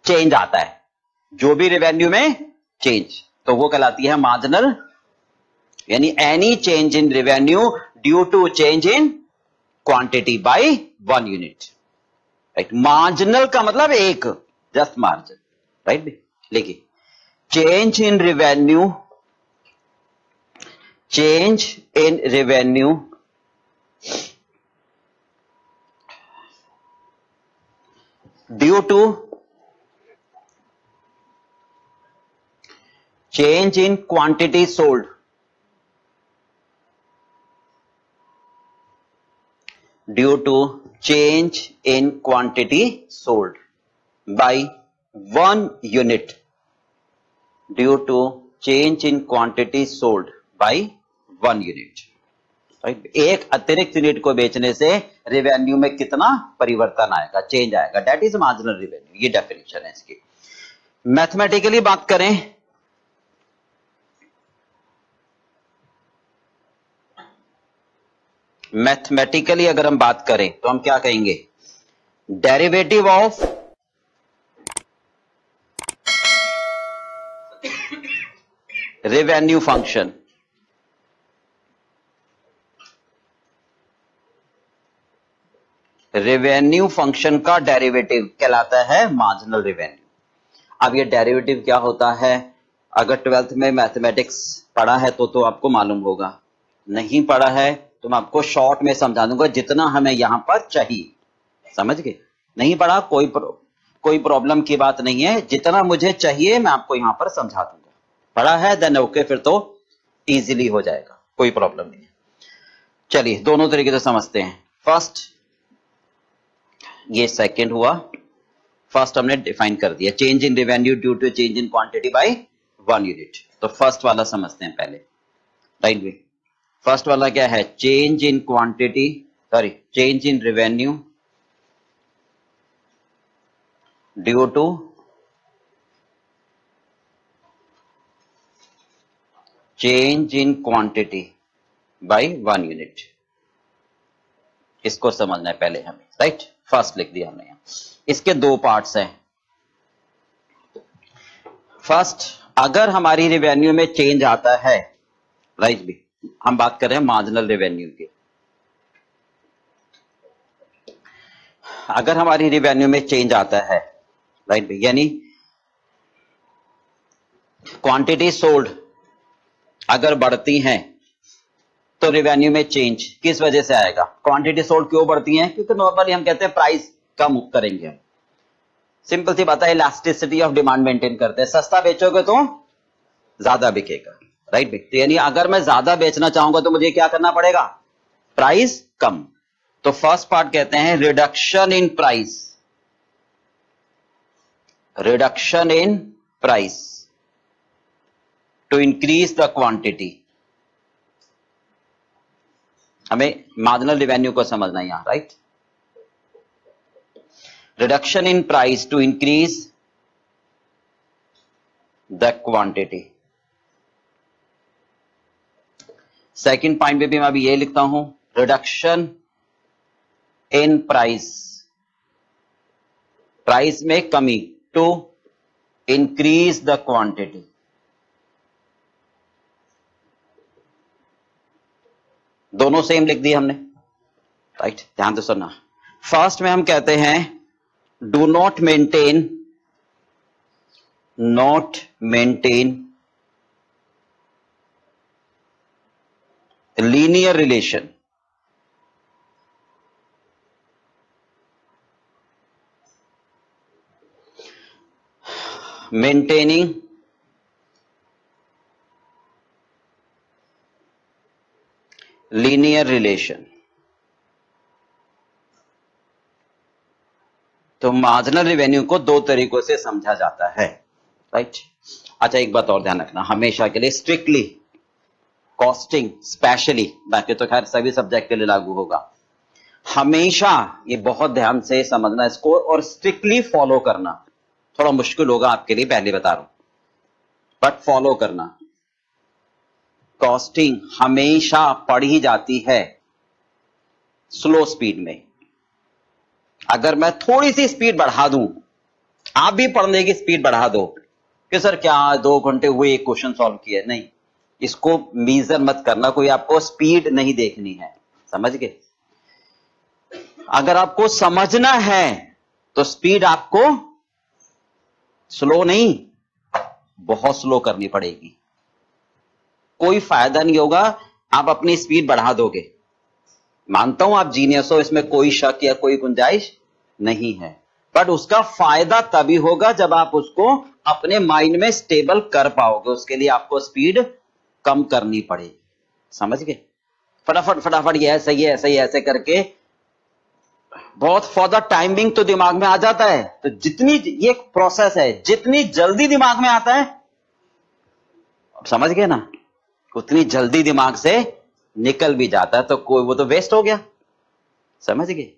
Speaker 1: चेंज आता है, जो भी रेवेन्यू में चेंज, तो वो कहलाती है मार्जिनल, यानी any change in revenue due to change in quantity by 1 unit, right. Marginal का मतलब एक, जस्ट मार्जिन, राइट। लिखिए change in revenue, change in revenue due to change in quantity sold, due to change in quantity sold by 1 unit, due to change in quantity sold by 1 unit, right? एक अतिरिक्त unit को बेचने से revenue में कितना परिवर्तन आएगा, change आएगा, दैट इज मार्जिनल रेवेन्यू। ये डेफिनेशन है इसकी। मैथमेटिकली बात करें, मैथमेटिकली अगर हम बात करें तो हम क्या कहेंगे? Derivative of revenue function, revenue function का डेरिवेटिव कहलाता है मार्जिनल रेवेन्यू। अब ये डेरिवेटिव क्या होता है? अगर 12th में मैथमेटिक्स पढ़ा है तो आपको मालूम होगा, नहीं पढ़ा है तो मैं आपको शॉर्ट में समझा दूंगा जितना हमें यहां पर चाहिए, समझ गए? नहीं पढ़ा कोई प्रॉब्लम की बात नहीं है, जितना मुझे चाहिए मैं आपको यहां पर समझा दूंगा, पढ़ा है देन ओके, फिर तो इजीली हो जाएगा, कोई प्रॉब्लम नहीं है। चलिए दोनों तरीके से समझते हैं। फर्स्ट, ये सेकंड हुआ। फर्स्ट हमने डिफाइन कर दिया, change in revenue due to change in quantity by 1 unit. तो फर्स्ट वाला समझते हैं पहले, राइट भी। फर्स्ट वाला क्या है, change in quantity, sorry change in revenue due to change in quantity by 1 unit. इसको समझना है पहले हमें, राइट। फर्स्ट लिख दिया हमने। इसके दो पार्ट्स हैं। फर्स्ट, अगर हमारी रेवेन्यू में चेंज आता है, राइट भी, हम बात कर रहे हैं मार्जिनल रेवेन्यू की। अगर हमारी रेवेन्यू में चेंज आता है, राइट भी, यानी क्वांटिटी सोल्ड अगर बढ़ती हैं तो रेवेन्यू में चेंज किस वजह से आएगा? क्वांटिटी सोल्ड क्यों बढ़ती हैं? क्योंकि नॉर्मली हम कहते हैं प्राइस कम करेंगे। सिंपल सी बात है, इलास्टिसिटी ऑफ डिमांड मेंटेन करते हैं। सस्ता बेचोगे तो ज्यादा बिकेगा, राइट भी। तो यानी अगर मैं ज्यादा बेचना चाहूंगा तो मुझे क्या करना पड़ेगा? प्राइस कम। तो फर्स्ट पार्ट कहते हैं reduction in price, reduction in price to increase the quantity. हमें मार्जिनल रेवेन्यू को समझना है यहां, right. Reduction in price to increase the quantity. Second point में भी मैं अभी ये लिखता हूं, रिडक्शन इन प्राइस, प्राइस में कमी टू इंक्रीज द क्वांटिटी। दोनों सेम लिख दिए हमने, राइट। ध्यान से सुनना। फर्स्ट में हम कहते हैं do not maintain linear relation maintaining linear relation. तो मार्जिनल रेवेन्यू को दो तरीकों से समझा जाता है, राइट। अच्छा एक बात और ध्यान रखना, हमेशा के लिए स्ट्रिक्टली कॉस्टिंग स्पेशली, बाकी तो खैर सभी सब्जेक्ट के लिए लागू होगा, हमेशा ये बहुत ध्यान से समझना इसको और स्ट्रिक्टली फॉलो करना। थोड़ा मुश्किल होगा आपके लिए, पहले बता रहा हूं, बट फॉलो करना। कॉस्टिंग हमेशा पढ़ी जाती है स्लो स्पीड में। अगर मैं थोड़ी सी स्पीड बढ़ा दूं, आप भी पढ़ने की स्पीड बढ़ा दो कि सर क्या 2 घंटे हुए एक क्वेश्चन सॉल्व किया, नहीं, इसको मीजर मत करना। कोई आपको स्पीड नहीं देखनी है, समझ गए। अगर आपको समझना है तो स्पीड आपको स्लो नहीं, बहुत स्लो करनी पड़ेगी। कोई फायदा नहीं होगा आप अपनी स्पीड बढ़ा दोगे। मानता हूं आप जीनियस हो, इसमें कोई शक या कोई गुंजाइश नहीं है, बट उसका फायदा तभी होगा जब आप उसको अपने माइंड में स्टेबल कर पाओगे। उसके लिए आपको स्पीड कम करनी पड़ेगी, समझ गए। फटाफट फटाफट ये ऐसे ही ऐसे ही ऐसे करके बहुत फॉर टाइमिंग तो दिमाग में आ जाता है। तो जितनी ये एक प्रोसेस है, जितनी जल्दी दिमाग में आता है, समझ गए ना, उतनी जल्दी दिमाग से निकल भी जाता है। तो कोई वो तो वेस्ट हो गया, समझ गए।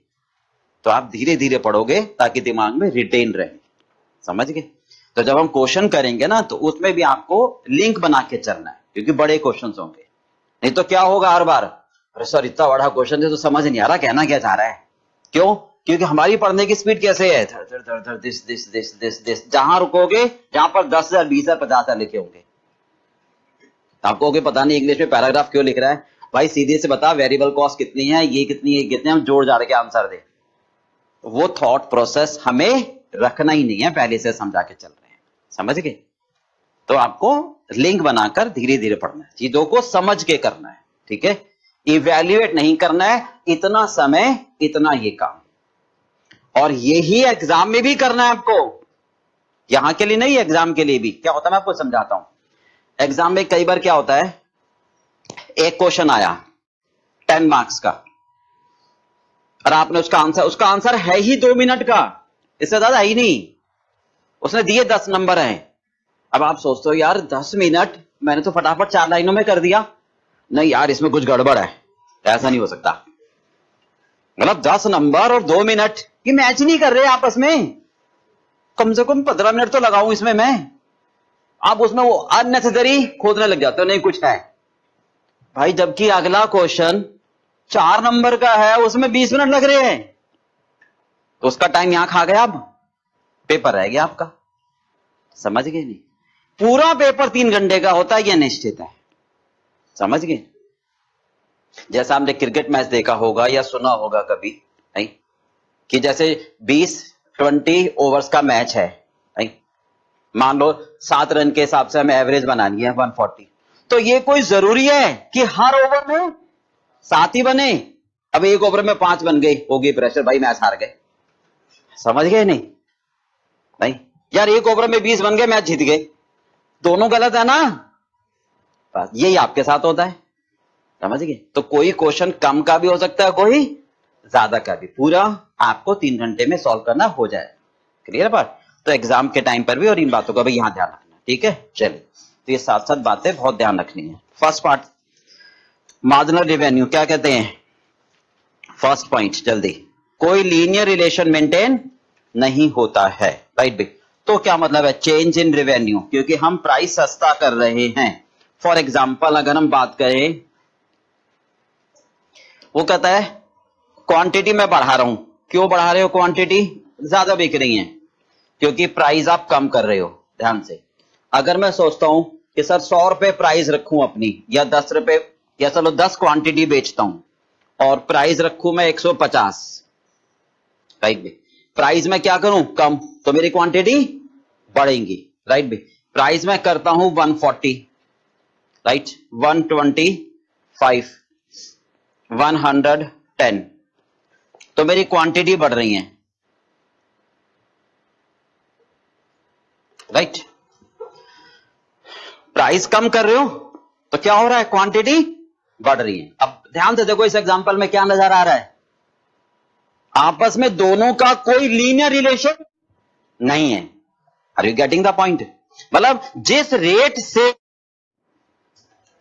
Speaker 1: तो आप धीरे धीरे पढ़ोगे ताकि दिमाग में रिटेन रहे, समझ गए। तो जब हम क्वेश्चन करेंगे ना तो उसमें भी आपको लिंक बना के चलना है, क्योंकि बड़े क्वेश्चन होंगे। नहीं तो क्या होगा हर बार, अरे सर इतना बड़ा क्वेश्चन है तो समझ नहीं आ रहा कहना क्या चाह रहा है। क्यों? क्योंकि हमारी पढ़ने की स्पीड कैसे है, थर थर थर थर this this this this this. जहां रुकोगे, जहां पर 10,000 20,000 50,000 लिखे होंगे, आपको पता नहीं इंग्लिश में पैराग्राफ क्यों लिख रहा है। भाई सीधे से बता वेरिएबल कॉस्ट कितनी है, ये कितनी है, कितने, हम जोड़ जाड़ के आंसर दे। वो थॉट प्रोसेस हमें रखना ही नहीं है, पहले से समझा के चल रहे हैं, समझ गए। तो आपको लिंक बनाकर धीरे धीरे पढ़ना है, चीजों को समझ के करना है, ठीक है। इवैल्यूएट नहीं करना है, इतना समय इतना ये काम, और यही एग्जाम में भी करना है आपको। यहां के लिए नहीं, एग्जाम के लिए भी क्या होता है मैं आपको समझाता हूं। एग्जाम में कई बार क्या होता है, एक क्वेश्चन आया 10 मार्क्स का और आपने उसका आंसर है ही 2 मिनट का, इससे ज्यादा है ही नहीं, उसने दिए 10 नंबर हैं। अब आप सोचते हो यार 10 मिनट मैंने तो फटाफट 4 लाइनों में कर दिया, नहीं यार इसमें कुछ गड़बड़ है, ऐसा नहीं हो सकता। मतलब 10 नंबर और 2 मिनट, ये मैच नहीं कर रहे आपस में, कम से कम 15 मिनट तो लगाऊं इसमें मैं। आप उसमें वो अननेसेसरी खोदने लग जाते हो, नहीं कुछ है भाई, जबकि अगला क्वेश्चन 4 नंबर का है, उसमें 20 मिनट लग रहे हैं, तो उसका टाइम यहां खा गया, अब पेपर रह गया आपका। समझ गए नहीं? पूरा पेपर 3 घंटे का होता है, यह निश्चित है। समझ गए? जैसा आपने क्रिकेट मैच देखा होगा या सुना होगा कभी, नहीं कि जैसे 20-20 ओवर्स का मैच है, नहीं मान लो 7 रन के हिसाब से हमें एवरेज बनानी है 140, तो ये कोई जरूरी है कि हर ओवर में 7 ही बने? अब एक ओवर में 5 बन गई, होगी प्रेशर, भाई मैच हार गए। समझ गए नहीं? नहीं यार एक ओवर में 20 बन गए, मैच जीत गए, दोनों गलत है ना? बस यही आपके साथ होता है। समझ गए? तो कोई क्वेश्चन कम का भी हो सकता है, कोई ज्यादा का भी, पूरा आपको 3 घंटे में सॉल्व करना हो जाए। क्लियर बात? तो एग्जाम के टाइम पर भी और इन बातों का भी यहां ध्यान रखना, ठीक है? चलिए, तो ये साथ साथ बातें बहुत ध्यान रखनी है। फर्स्ट पार्ट, मार्जिनल रेवेन्यू क्या कहते हैं? फर्स्ट पॉइंट जल्दी, कोई लीनियर रिलेशन मेंटेन नहीं होता है, राइट बे? तो क्या मतलब है? चेंज इन रेवेन्यू, क्योंकि हम प्राइस सस्ता कर रहे हैं। फॉर एग्जाम्पल अगर हम बात करें, वो कहता है क्वांटिटी मैं बढ़ा रहा हूं। क्यों बढ़ा रहे हो क्वांटिटी? ज्यादा बिक रही है, क्योंकि प्राइस आप कम कर रहे हो। ध्यान से, अगर मैं सोचता हूं कि सर 100 रुपए प्राइस रखूं अपनी, या 10 रुपए, या चलो 10 क्वांटिटी बेचता हूं और प्राइस रखूं मैं 150, राइट बे? प्राइस में क्या करूं? कम, तो मेरी क्वांटिटी बढ़ेंगी, राइट बे? प्राइस में करता हूं 140, राइट, 125, 110, तो मेरी क्वांटिटी बढ़ रही है, राइट? प्राइस कम कर रहे हो तो क्या हो रहा है? क्वांटिटी बढ़ रही है। अब ध्यान से देखो, इस एग्जांपल में क्या नजर आ रहा है? आपस में दोनों का कोई लीनियर रिलेशन नहीं है। Are you getting the point? मतलब जिस रेट से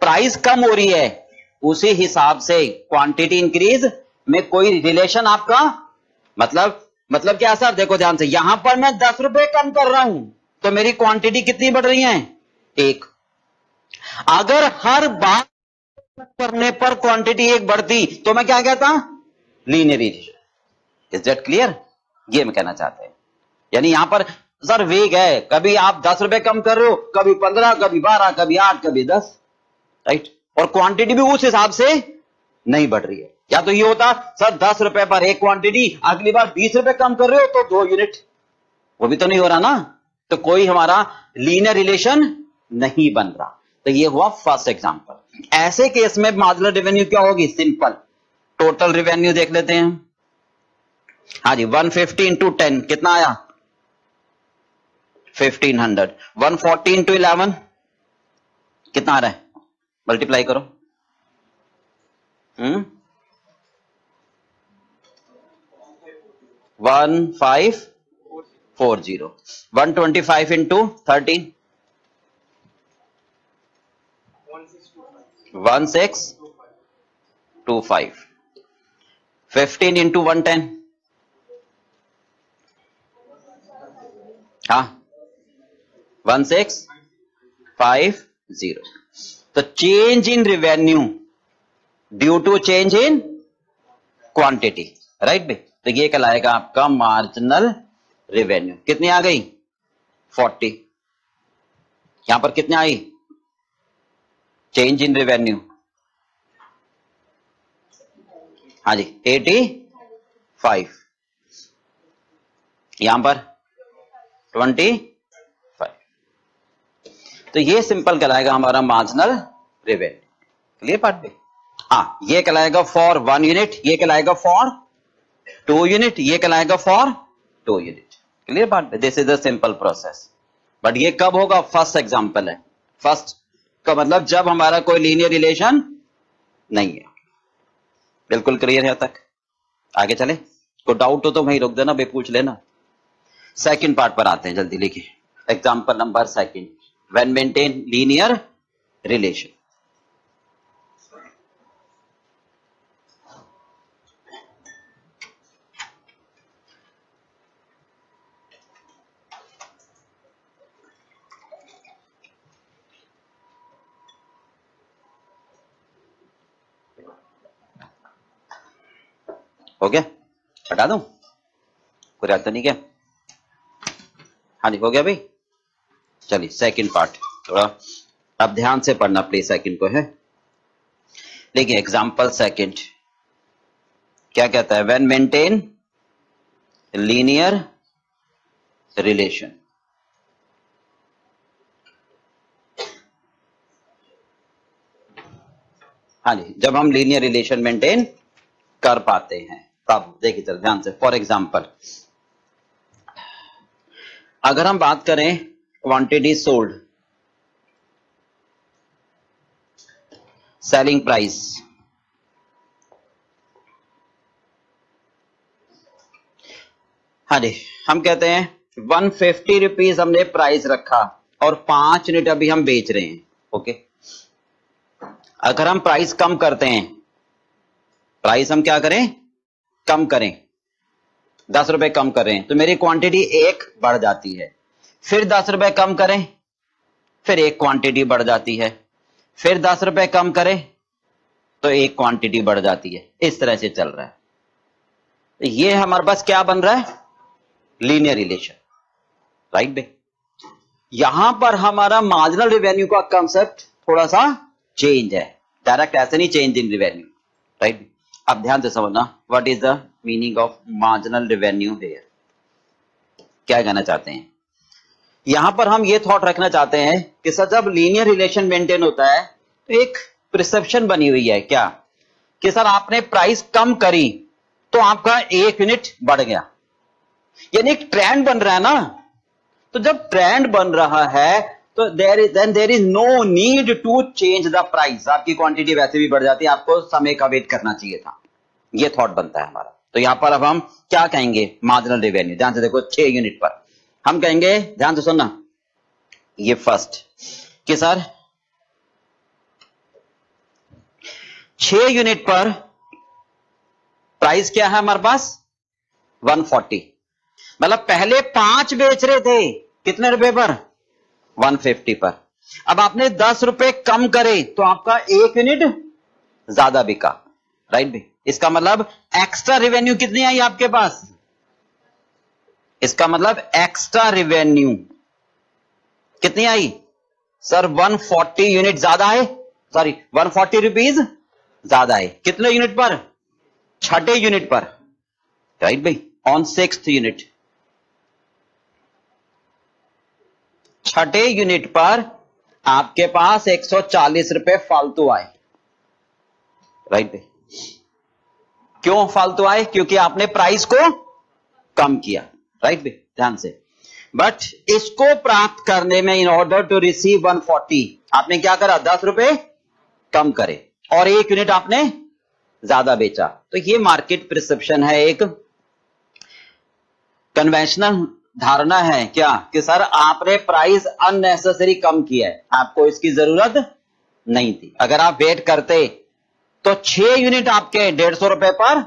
Speaker 1: प्राइस कम हो रही है उसी हिसाब से क्वांटिटी इंक्रीज में कोई रिलेशन आपका, मतलब क्या सर? देखो ध्यान से, यहां पर मैं 10 रुपए कम कर रहा हूं तो मेरी क्वांटिटी कितनी बढ़ रही है? 1। अगर हर बार करने पर क्वांटिटी 1 बढ़ती तो मैं क्या कहता? Linear relation. Is that clear? ये मैं कहना चाहते हैं। यानी यहां पर सर वेग है, कभी आप 10 रुपए कम कर रहे हो, कभी 15, कभी 12, कभी 8, कभी 10, राइट? और क्वांटिटी भी उस हिसाब से नहीं बढ़ रही है। या तो ये होता सर 10 रुपए पर 1 क्वांटिटी, अगली बार 20 रुपए कम कर रहे हो तो 2 यूनिट, वो भी तो नहीं हो रहा ना, तो कोई हमारा लीनियर रिलेशन नहीं बन रहा। तो ये हुआ फर्स्ट एग्जांपल। ऐसे केस में मार्जिनल रेवेन्यू क्या होगी? सिंपल, टोटल रेवेन्यू देख लेते हैं। हाँ जी, 150 इंटू 10 कितना आया? 1500। 140 इंटू 11 कितना आ रहा है? मल्टीप्लाई करो। 1540। 125 इंटू 13 1625। 15 इंटू 110, हाँ 1650। तो change in revenue due to change in quantity, right बे? तो ये कहलाएगा आपका मार्जिनल रेवेन्यू। कितनी आ गई? 40। यहां पर कितनी आई? चेंज इन रेवेन्यू, हाँ जी 85। यहां पर 25। तो ये सिंपल कहलाएगा हमारा मार्जिनल रेवेन्यू। क्लियर बात बे? हाँ, ये कहलाएगा फॉर 1 यूनिट, ये कहलाएगा फॉर 2 यूनिट, ये कहलाएगा फॉर 2 यूनिट। क्लियर बात बे? This is the simple process. But ये कब होगा? फर्स्ट एग्जांपल है, फर्स्ट का मतलब जब हमारा कोई लीनियर रिलेशन नहीं है। बिल्कुल क्लियर है तक? आगे चले? कोई डाउट हो तो वहीं रोक देना, भाई पूछ लेना। सेकंड पार्ट पर आते हैं, जल्दी लिखिए। Example number second, when maintain linear relation. हो गया? हटा दूं? कोई याद तो नहीं क्या? हाँ जी, हो गया भाई। चलिए सेकंड पार्ट, थोड़ा अब ध्यान से पढ़ना प्लीज सेकंड को है। देखिए एग्जांपल सेकंड क्या कहता है, व्हेन मेंटेन लीनियर रिलेशन। हाँ जी, जब हम लीनियर रिलेशन मेंटेन कर पाते हैं तब। देखिए चल ध्यान से, फॉर एग्जांपल अगर हम बात करें क्वांटिटी सोल्ड, सेलिंग प्राइस, हाँ जी, हम कहते हैं 150 रुपीज हमने प्राइस रखा और 5 यूनिट अभी हम बेच रहे हैं। ओके, अगर हम प्राइस कम करते हैं, प्राइस हम क्या करें, कम करें, 10 रुपए कम करें तो मेरी क्वांटिटी 1 बढ़ जाती है। फिर 10 रुपए कम करें, फिर 1 क्वांटिटी बढ़ जाती है। फिर 10 रुपए कम करें तो 1 क्वांटिटी बढ़ जाती है। इस तरह से चल रहा है। तो ये हमारे पास क्या बन रहा है, लीनियर रिलेशन, राइट बे। यहां पर हमारा मार्जिनल रेवेन्यू का कंसेप्ट थोड़ा सा चेंज है, डायरेक्ट ऐसे नहीं चेंज इन रेवेन्यू, राइट। अब ध्यान से समझना, what is the meaning of marginal revenue here, क्या कहना चाहते हैं। यहां पर हम ये थॉट रखना चाहते हैं कि सर जब लीनियर रिलेशन मेंटेन होता है तो एक प्रिसेप्शन बनी हुई है क्या, कि सर आपने प्राइस कम करी तो आपका 1 यूनिट बढ़ गया, यानी एक ट्रेंड बन रहा है ना। तो जब ट्रेंड बन रहा है तो there is no need to change the price. आपकी क्वांटिटी वैसे भी बढ़ जाती है, आपको समय का वेट करना चाहिए था। ये थॉट बनता है हमारा। तो यहां पर अब हम क्या कहेंगे, मार्जिनल रेवेन्यू, ध्यान से देखो 6 यूनिट पर हम कहेंगे, ध्यान से सुनना, ये फर्स्ट कि सर 6 यूनिट पर प्राइस क्या है हमारे पास, 140। मतलब पहले 5 बेच रहे थे, कितने रुपए पर, 150 पर। अब आपने 10 रुपए कम करे तो आपका 1 यूनिट ज्यादा बिका, राइट भी। इसका मतलब एक्स्ट्रा रेवेन्यू कितनी आई आपके पास, इसका मतलब एक्स्ट्रा रेवेन्यू कितनी आई सर, 140 यूनिट ज्यादा है, सॉरी 140 रुपीज ज्यादा है। कितने यूनिट पर, 6ठे यूनिट पर, राइट भाई, ऑन 6th यूनिट। 6ठे यूनिट पर आपके पास 140 रुपए फालतू आए, राइट भाई। क्यों फालतू आए, क्योंकि आपने प्राइस को कम किया, राइट भाई, ध्यान से। बट इसको प्राप्त करने में, इन ऑर्डर टू रिसीव 140, आपने क्या करा, 10 रुपए कम करे और 1 यूनिट आपने ज्यादा बेचा। तो ये मार्केट परसेप्शन है, एक कन्वेंशनल धारणा है क्या, कि सर आपने प्राइस अननेसेसरी कम किया है, आपको इसकी जरूरत नहीं थी। अगर आप वेट करते तो 6 यूनिट आपके 150 रुपए पर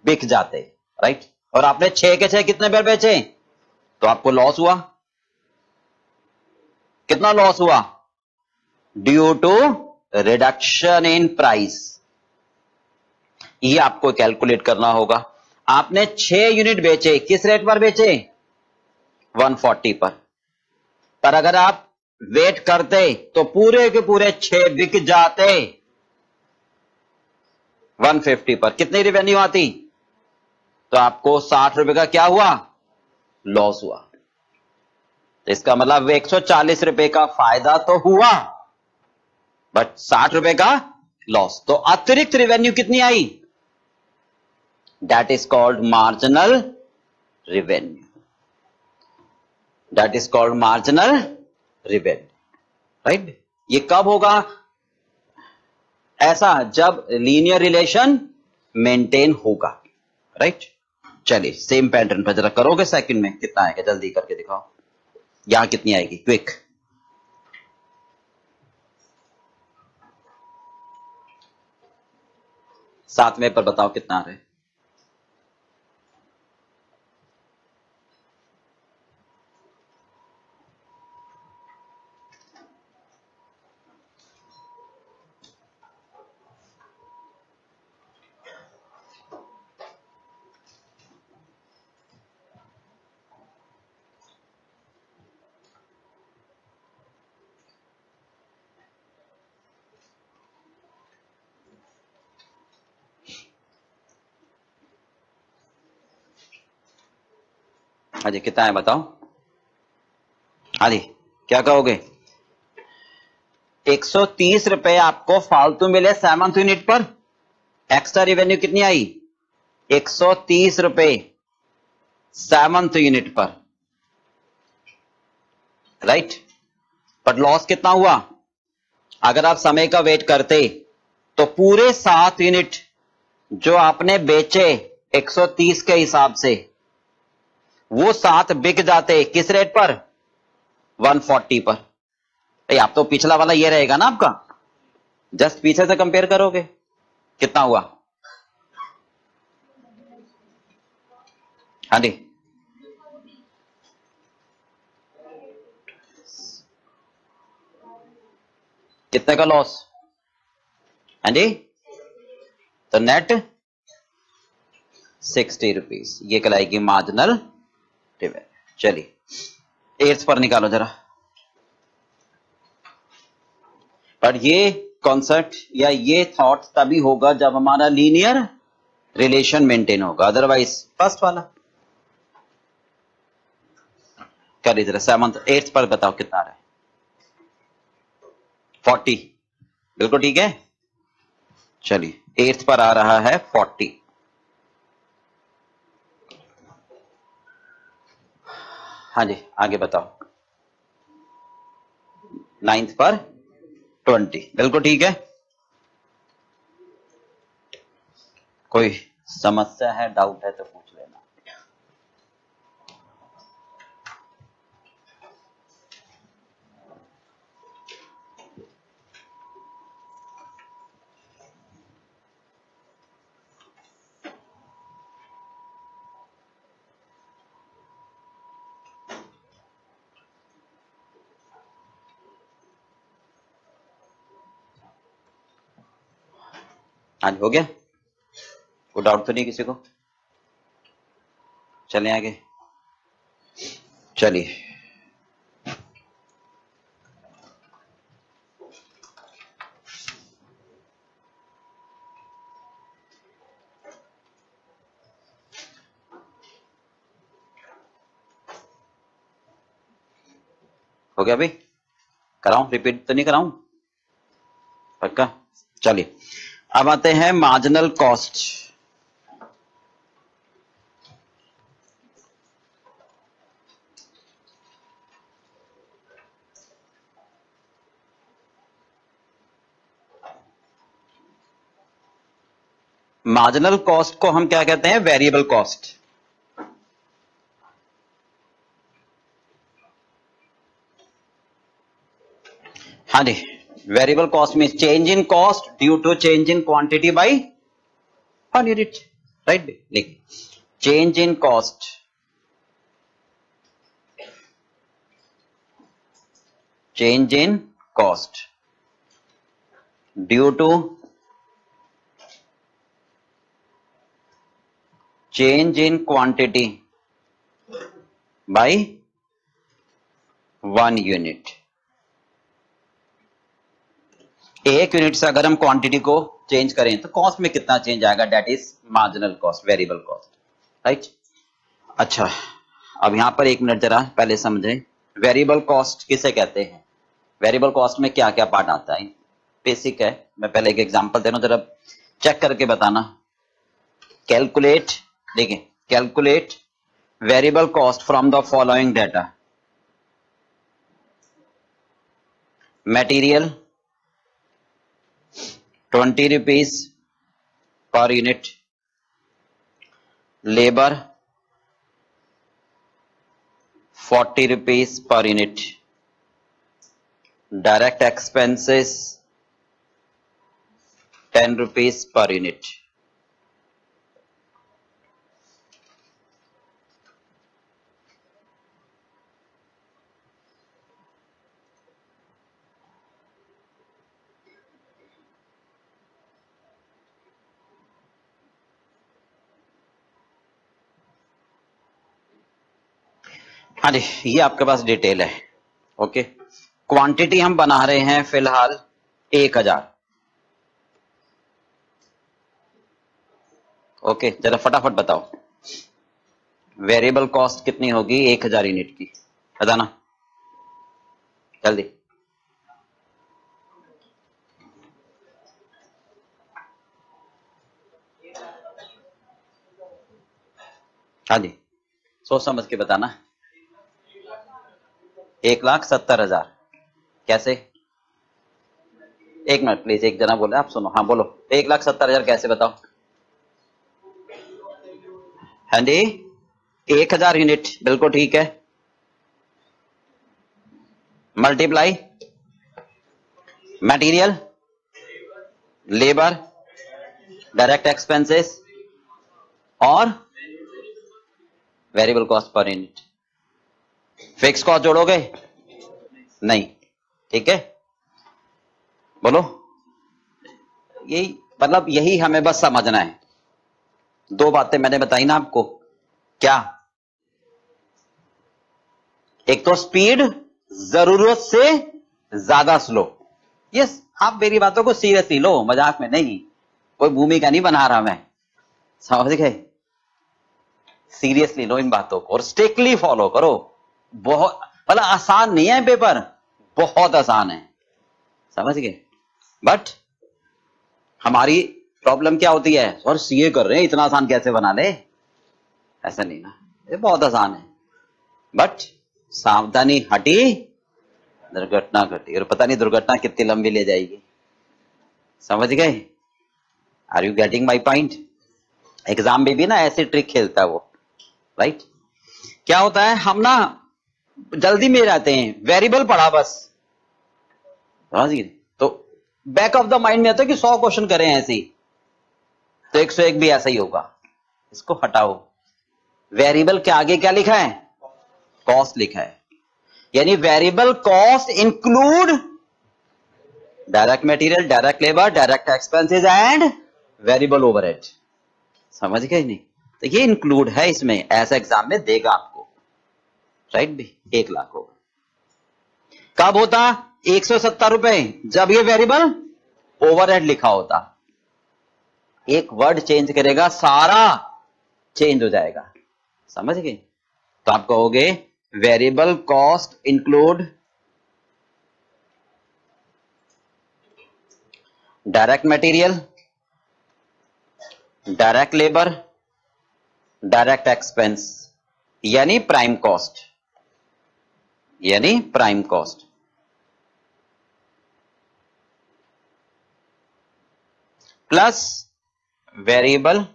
Speaker 1: बिक जाते, राइट। और आपने 6 के 6 कितने पर बेचे, तो आपको लॉस हुआ। कितना लॉस हुआ, due to reduction in price. ये आपको कैलकुलेट करना होगा। आपने 6 यूनिट बेचे, किस रेट पर बेचे, 140 पर अगर आप वेट करते तो पूरे के पूरे 6 बिक जाते 150 पर। कितनी रेवेन्यू आती, तो आपको 60 रुपए का क्या हुआ, लॉस हुआ। तो इसका मतलब 140 रुपए का फायदा तो हुआ बट 60 रुपए का लॉस। तो अतिरिक्त रेवेन्यू कितनी आई, that is called marginal revenue, that is called marginal revenue, right. ये कब होगा ऐसा, जब लीनियर रिलेशन मेंटेन होगा, राइट। चलिए सेम पैटर्न पर जरा करोगे सेकंड में, कितना आएगा जल्दी करके दिखाओ, यहां कितनी आएगी क्विक। सातवें पर बताओ कितना आ रहा है। हाँ जी कितना है बताओ, हाँ जी क्या कहोगे। 130 रुपए आपको फालतू मिले सेवंथ यूनिट पर, एक्स्ट्रा रेवेन्यू कितनी आई 130 रुपए सेवंथ यूनिट पर, राइट। पर लॉस कितना हुआ, अगर आप समय का वेट करते तो पूरे 7 यूनिट जो आपने बेचे 130 के हिसाब से, वो 7 बिक जाते किस रेट पर 140 पर। आप तो पिछला वाला ये रहेगा ना आपका, जस्ट पीछे से कंपेयर करोगे कितना हुआ। हाँ जी कितने का लॉस, हाँ जी तो नेट 60 रुपीज, ये कहलाएगी मार्जिनल रेवेन्यू। चलिए 8th पर निकालो जरा। पर ये कॉन्सेप्ट या ये थॉट तभी होगा जब हमारा लीनियर रिलेशन मेंटेन होगा, अदरवाइज फर्स्ट वाला कर इधर 8th पर बताओ कितना आ रहा है 40, बिल्कुल ठीक है। चलिए 8th पर आ रहा है 40। हाँ जी आगे बताओ। 9th पर 20, बिल्कुल ठीक है। कोई समस्या है, डाउट है तो पूछ लेना। आज हो गया, कोई डाउट तो नहीं किसी को। चलें आगे, चलिए हो गया भाई, कराऊं रिपीट तो नहीं कराऊं, पक्का। चलिए अब आते हैं मार्जिनल कॉस्ट। मार्जिनल कॉस्ट को हम क्या कहते हैं, वेरिएबल कॉस्ट। हाँ जी, वेरिएबल कॉस्ट में change in cost due to change in quantity by per unit, right. देखिए change in cost, change in cost due to change in quantity by 1 unit. एक यूनिट से अगर हम क्वांटिटी को change करें तो कॉस्ट में कितना चेंज आएगा, that is marginal cost, variable cost, right. अच्छा अब यहां पर 1 मिनट जरा पहले समझें वेरिएबल कॉस्ट किसे कहते हैं, वेरिएबल कॉस्ट में क्या क्या पार्ट आता है। बेसिक है, मैं पहले एक एग्जांपल दे रहा हूं, जरा चेक करके बताना। कैलकुलेट, देखिए calculate variable cost from the following data. Material 20 rupees per unit, labour 40 rupees per unit, direct expenses 10 rupees per unit. हाँ जी, ये आपके पास डिटेल है। ओके, क्वांटिटी हम बना रहे हैं फिलहाल 1000। ओके, जरा फटाफट बताओ वेरिएबल कॉस्ट कितनी होगी 1000 यूनिट की, बताना जल्दी। हाँ जी, सोच समझ के बताना। 1,70,000 कैसे? एक मिनट प्लीज, एक जना बोले, आप सुनो। हाँ बोलो, 1,70,000 कैसे बताओ? हाँ जी, 1000 यूनिट, बिल्कुल ठीक है। Multiply material, labour, direct expenses और variable cost per unit. Fix cost जोड़ोगे? नहीं, ठीक है। बोलो, यही मतलब यही हमें बस समझना है। दो बातें मैंने बताई ना आपको, क्या? एक तो स्पीड जरूरत से ज्यादा स्लो। यस, आप मेरी बातों को सीरियसली लो, मजाक में नहीं, कोई भूमिका नहीं बना रहा मैं, समझ गए? सीरियसली लो इन बातों को और स्ट्रिक्टली फॉलो करो। बहुत मतलब आसान नहीं है पेपर, बहुत आसान है, समझ गए? बट हमारी प्रॉब्लम क्या होती है, सर सीए कर रहे हैं इतना आसान कैसे बना ले? ऐसा नहीं ना, ये बहुत आसान है, बट सावधानी हटी दुर्घटना घटी, और पता नहीं दुर्घटना कितनी लंबी ले जाएगी, समझ गए? Are you getting my point? Exam में भी ना ऐसे ट्रिक खेलता है वो, राइट? क्या होता है, हम ना जल्दी में रहते हैं, वेरिएबल पढ़ा बस, समझ गए? तो बैक ऑफ द माइंड में आता है कि 100 क्वेश्चन करें ऐसे ही, तो 101 भी ऐसा ही होगा। इसको हटाओ, वेरिएबल के आगे क्या लिखा है? कॉस्ट लिखा है, यानी variable cost include direct material, direct labour, direct expenses and variable overhead. समझ गए नहीं? तो ये इंक्लूड है इसमें, ऐसा एग्जाम में देगा आपको, राइट भी? 1 लाख होगा। कब होता? 170 रुपए, जब ये वेरिएबल ओवरहेड लिखा होता। एक वर्ड चेंज करेगा, सारा चेंज हो जाएगा, समझ गए? तो आप कहोगे variable cost include direct material, direct labour, direct expense, यानी प्राइम कॉस्ट, यानी prime cost, plus variable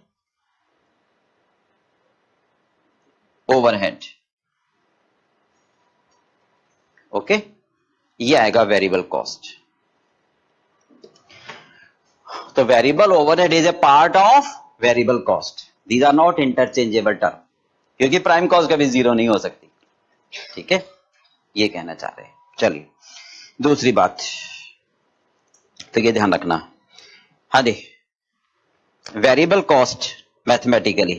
Speaker 1: overhead. Okay, ये आएगा वेरिएबल कॉस्ट। तो variable overhead is a part of variable cost, these are not interchangeable term, क्योंकि prime cost कभी zero नहीं हो सकती, ठीक है? ये कहना चाह रहे हैं। चलिए दूसरी बात, तो ये ध्यान रखना। हाँ जी, वेरिएबल कॉस्ट मैथमेटिकली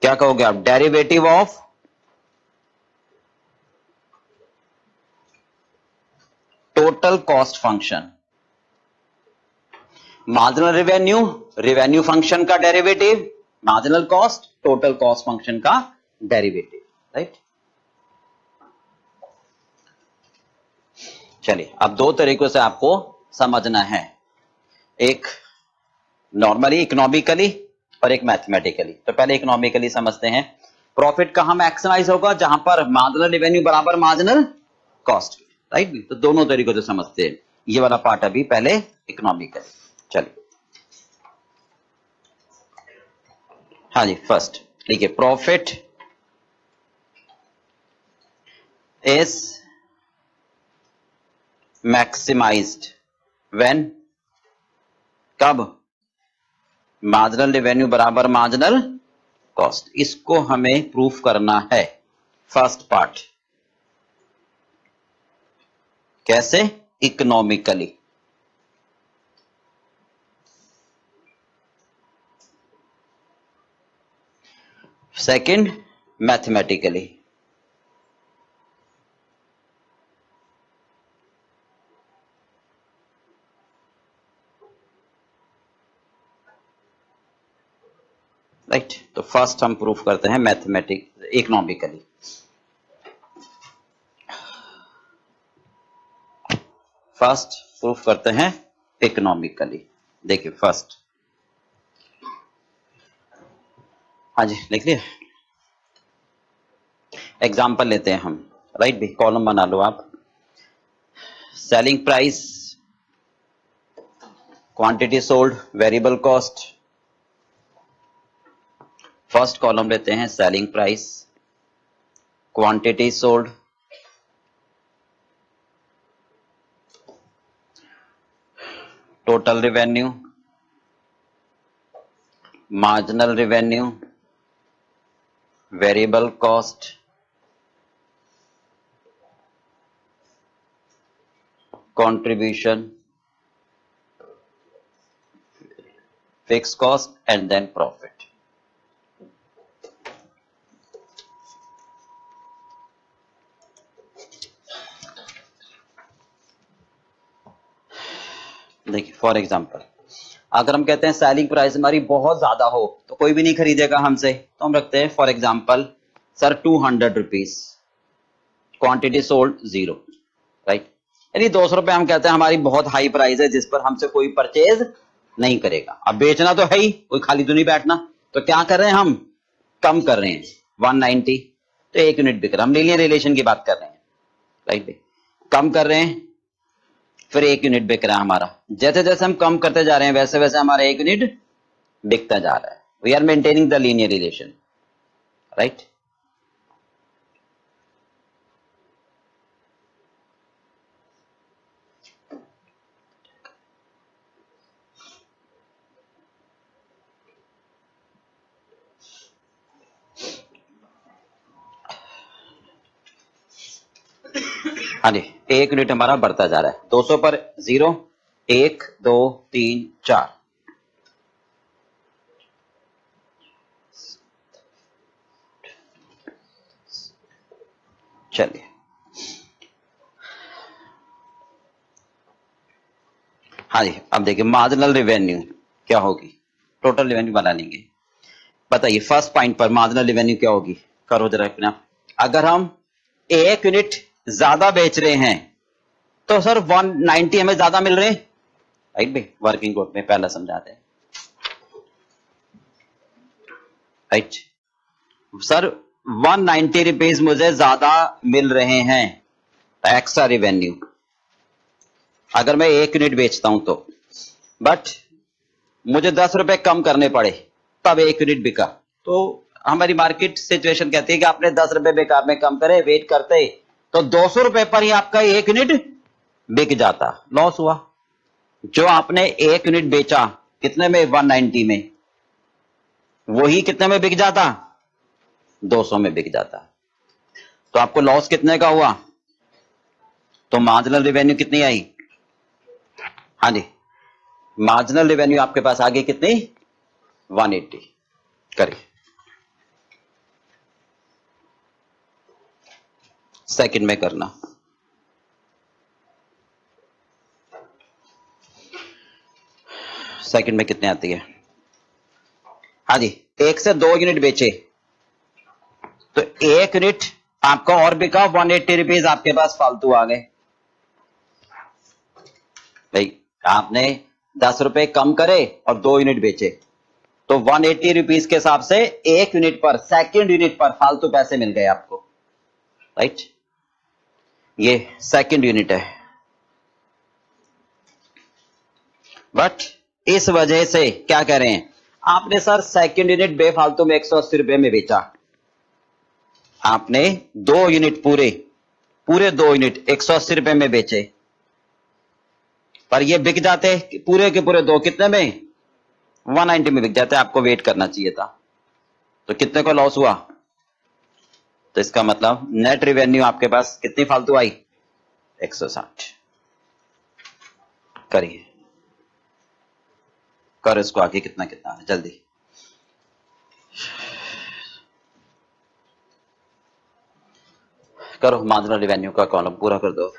Speaker 1: क्या कहोगे आप? Derivative of total cost function. Marginal revenue, revenue function का derivative, marginal cost, total cost function का डेरिवेटिव, राइट? चलिए, अब दो तरीकों से आपको समझना है, एक नॉर्मली इकोनॉमिकली और एक मैथमेटिकली। तो पहले इकोनॉमिकली समझते हैं। प्रॉफिट कहां मैक्सिमाइज होगा? जहां पर मार्जिनल रेवेन्यू बराबर मार्जिनल कॉस्ट, राइट। तो दोनों तरीकों से समझते हैं। ये वाला पार्ट अभी पहले इकोनॉमिकल। चलिए, हाँ जी, फर्स्ट ठीक है, प्रॉफिट इज मैक्सिमाइज्ड व्हेन, कब? मार्जिनल रेवेन्यू बराबर मार्जिनल कॉस्ट। इसको हमें प्रूफ करना है, फर्स्ट पार्ट। कैसे? इकोनॉमिकली। Second, mathematically. राइट, तो फर्स्ट हम प्रूफ करते हैं इकोनॉमिकली। फर्स्ट प्रूफ करते हैं इकोनॉमिकली। देखिए फर्स्ट, हाँ जी लिख लिया। एग्जाम्पल लेते हैं हम, राइट भी, कॉलम बना लो आप। Selling price, quantity sold, variable cost. First column लेते हैं selling price, quantity sold, total revenue, marginal revenue, variable cost, contribution, fixed cost, and then profit. देखिए फॉर एग्जांपल, अगर हम कहते हैं सेलिंग प्राइस हमारी बहुत ज्यादा हो तो कोई भी नहीं खरीदेगा हमसे, तो हम रखते हैं for example sir 200 rupees, quantity sold 0, right. यानी 200 रुपए हम कहते हैं हमारी बहुत हाई प्राइस है जिस पर हमसे कोई परचेज नहीं करेगा। अब बेचना तो है ही, कोई खाली तो नहीं बैठना, तो क्या कर रहे हैं हम? कम कर रहे हैं 190, तो 1 यूनिट बिक रहा। हम लीनियर रिलेशन की बात कर रहे हैं, राइट। कम कर रहे हैं, फिर 1 यूनिट बिक रहा है हमारा। जैसे जैसे हम कम करते जा रहे हैं वैसे वैसे हमारा 1 यूनिट बिकता जा रहा है। We are maintaining the linear relation, right. हाँ जी, 1 यूनिट हमारा बढ़ता जा रहा है। 200 पर 0, 1 2 3 4, चलिए हाँ जी। अब देखिए मार्जिनल रेवेन्यू क्या होगी, टोटल रेवेन्यू बना लेंगे। बताइए फर्स्ट पॉइंट पर मार्जिनल रेवेन्यू क्या होगी, करो जरा अपना। अगर हम 1 यूनिट ज्यादा बेच रहे हैं तो सर 190 हमें ज्यादा मिल रहे हैं, राइट भाई। वर्किंग ग्रुप में पहला समझाते हैं, राइट। सर 190 रुपीज मुझे ज्यादा मिल रहे हैं, एक्स्ट्रा रेवेन्यू, अगर मैं 1 यूनिट बेचता हूं तो। बट मुझे 10 रुपए कम करने पड़े तब 1 यूनिट बिका। तो हमारी मार्केट सिचुएशन कहती है कि आपने 10 रुपए बेकार में कम करे, वेट करते तो 200 रुपए पर ही आपका 1 यूनिट बिक जाता, लॉस हुआ। जो आपने 1 यूनिट बेचा कितने में, 190 में, वही कितने में बिक जाता, 200 में बिक जाता। तो आपको लॉस कितने का हुआ? तो मार्जिनल रेवेन्यू कितनी आई? हाँ जी, मार्जिनल रेवेन्यू आपके पास आ गई कितनी, 180। करिए सेकंड में करना। सेकंड में कितने आती है? हाँ जी, 1 से 2 यूनिट बेचे तो 1 यूनिट आपका और बिका, 180 रुपीज आपके पास फालतू आ गए। भाई आपने 10 रुपए कम करे और 2 यूनिट बेचे तो 180 रुपीज के हिसाब से 1 यूनिट पर, सेकंड यूनिट पर फालतू पैसे मिल गए आपको, राइट। ये सेकंड यूनिट है। बट इस वजह से क्या कह रहे हैं, आपने सर सेकंड यूनिट बेफालतू में 180 रुपए में बेचा, आपने 2 यूनिट पूरे 2 यूनिट 180 रुपए में बेचे, पर ये बिक जाते पूरे के पूरे 2 कितने में, 190 में बिक जाते। आपको वेट करना चाहिए था, तो कितने को लॉस हुआ। तो इसका मतलब नेट रेवेन्यू आपके पास कितनी फालतू आई, 160। करिए, करो इसको आगे, कितना कितना है जल्दी। करो, मार्जिनल रेवेन्यू का कॉलम पूरा कर दो।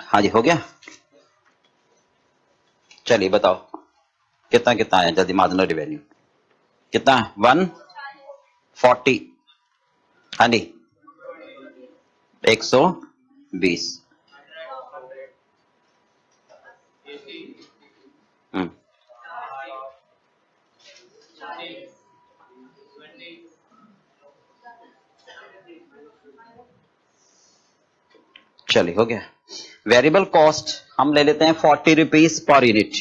Speaker 1: हाँ जी, हो गया। चलिए बताओ कितना कितना है जल्दी। मार्जिनल रेवेन्यू कितना है, 140। हाँ जी, 120। चलिए हो गया। वेरिएबल कॉस्ट हम ले लेते हैं 40 रुपीज पर यूनिट।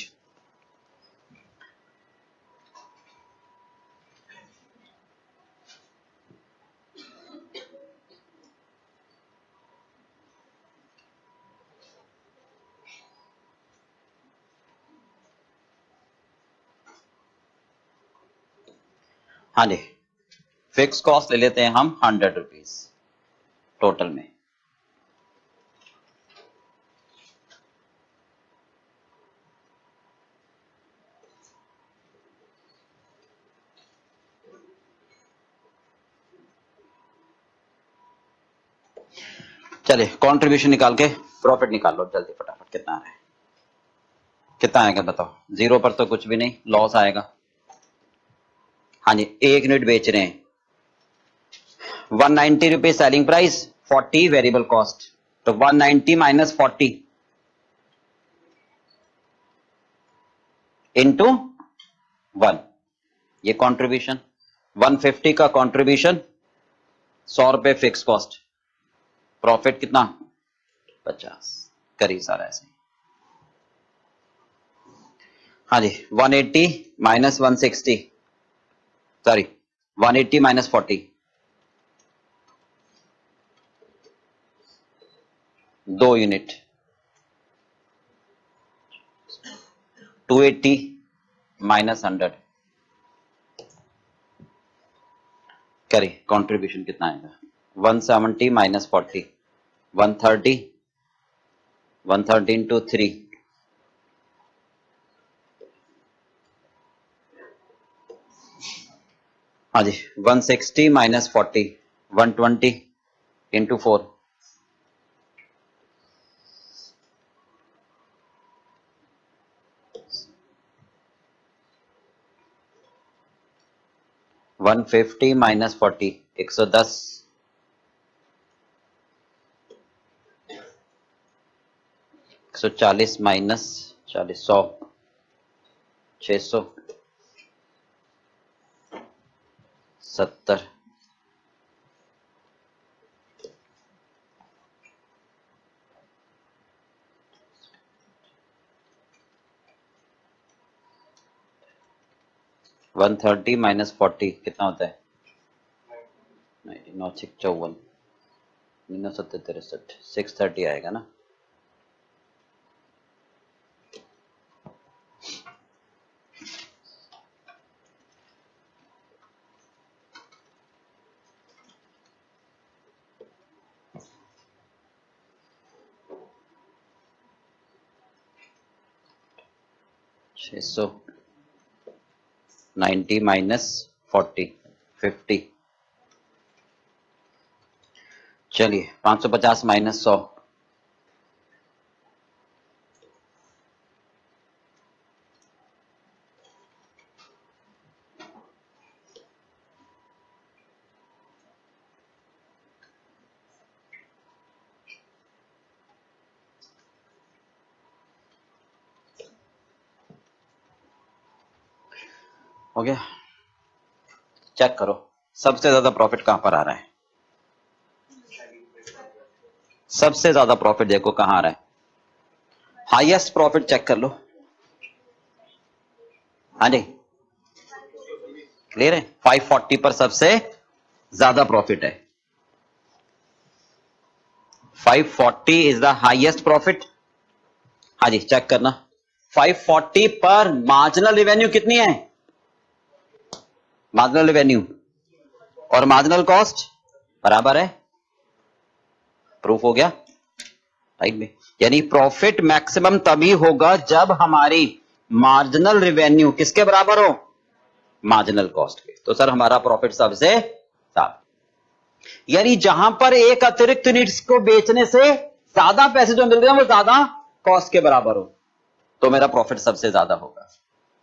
Speaker 1: हाँ जी, फिक्स कॉस्ट ले लेते हैं हम 100 रुपीज टोटल में। चलिए कंट्रीब्यूशन निकाल के प्रॉफिट निकाल लो जल्दी फटाफट, कितना है, कितना आएगा बताओ। 0 पर तो कुछ भी नहीं, लॉस आएगा। हाँ जी, 1 यूनिट बेच रहे हैं, 190 rupees selling price, 40 variable cost, तो 190 माइनस 40 इंटू 1, ये कंट्रीब्यूशन। 150 का कंट्रीब्यूशन, 100 रुपए फिक्स कॉस्ट, प्रॉफिट कितना 50। करिए सारा ऐसे। हाँ जी, 180 minus 160, sorry 180 minus 40, 2 unit, 280 minus 100। करिए कंट्रीब्यूशन कितना आएगा, 170 माइनस 40, 130, 130 इंटू 3, हाँ जी 160 minus 40, 120 into 4, 150 minus 40, 110, 140 minus 40, 100, 670 130 minus 40 कितना होता है? 9 6 54 9 7 63 630 आएगा ना। सौ 90 माइनस 40 50 चलिए 550 माइनस 100 हो गया। चेक करो सबसे ज्यादा प्रॉफिट कहां पर आ रहा है। सबसे ज्यादा प्रॉफिट देखो कहां आ रहा है। हाईएस्ट प्रॉफिट चेक कर लो। हाँ जी क्लियर है। 540 पर सबसे ज्यादा प्रॉफिट है। 540 इज द हाईएस्ट प्रॉफिट। हाँ जी चेक करना। 540 पर मार्जिनल रेवेन्यू कितनी है? मार्जिनल रेवेन्यू और मार्जिनल कॉस्ट बराबर है। प्रूफ हो गया राइट में। यानी प्रॉफिट मैक्सिमम तभी होगा जब हमारी मार्जिनल रेवेन्यू किसके बराबर हो? मार्जिनल कॉस्ट के। तो सर हमारा प्रॉफिट सबसे ज्यादा, यानी जहां पर एक अतिरिक्त यूनिट्स को बेचने से ज्यादा पैसे जो मिल रहे हैं वो ज्यादा कॉस्ट के बराबर हो, तो मेरा प्रॉफिट सबसे ज्यादा होगा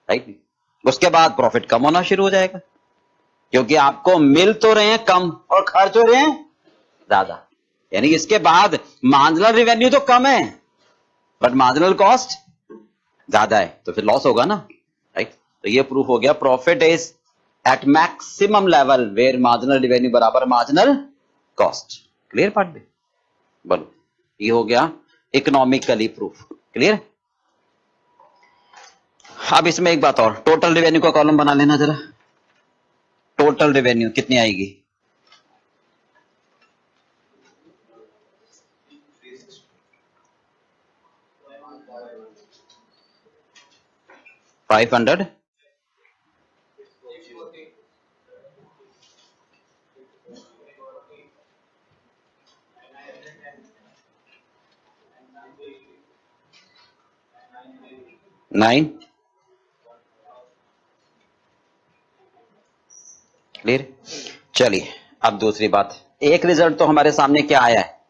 Speaker 1: राइट। उसके बाद प्रॉफिट कम होना शुरू हो जाएगा, क्योंकि आपको मिल तो रहे हैं कम और खर्च हो रहे हैं ज्यादा। यानी इसके बाद मार्जिनल रेवेन्यू तो कम है बट मार्जिनल कॉस्ट ज्यादा है, तो फिर लॉस होगा ना राइट। तो ये प्रूफ हो गया profit is at maximum level where marginal revenue बराबर मार्जिनल कॉस्ट। क्लियर पार्ट में बोलो। ये हो गया इकोनॉमिकली प्रूफ। क्लियर। अब इसमें एक बात और, टोटल रेवेन्यू का कॉलम बना लेना जरा। टोटल रेवेन्यू कितनी आएगी? $500 9 क्लियर। चलिए अब दूसरी बात, एक रिजल्ट तो हमारे सामने क्या आया है?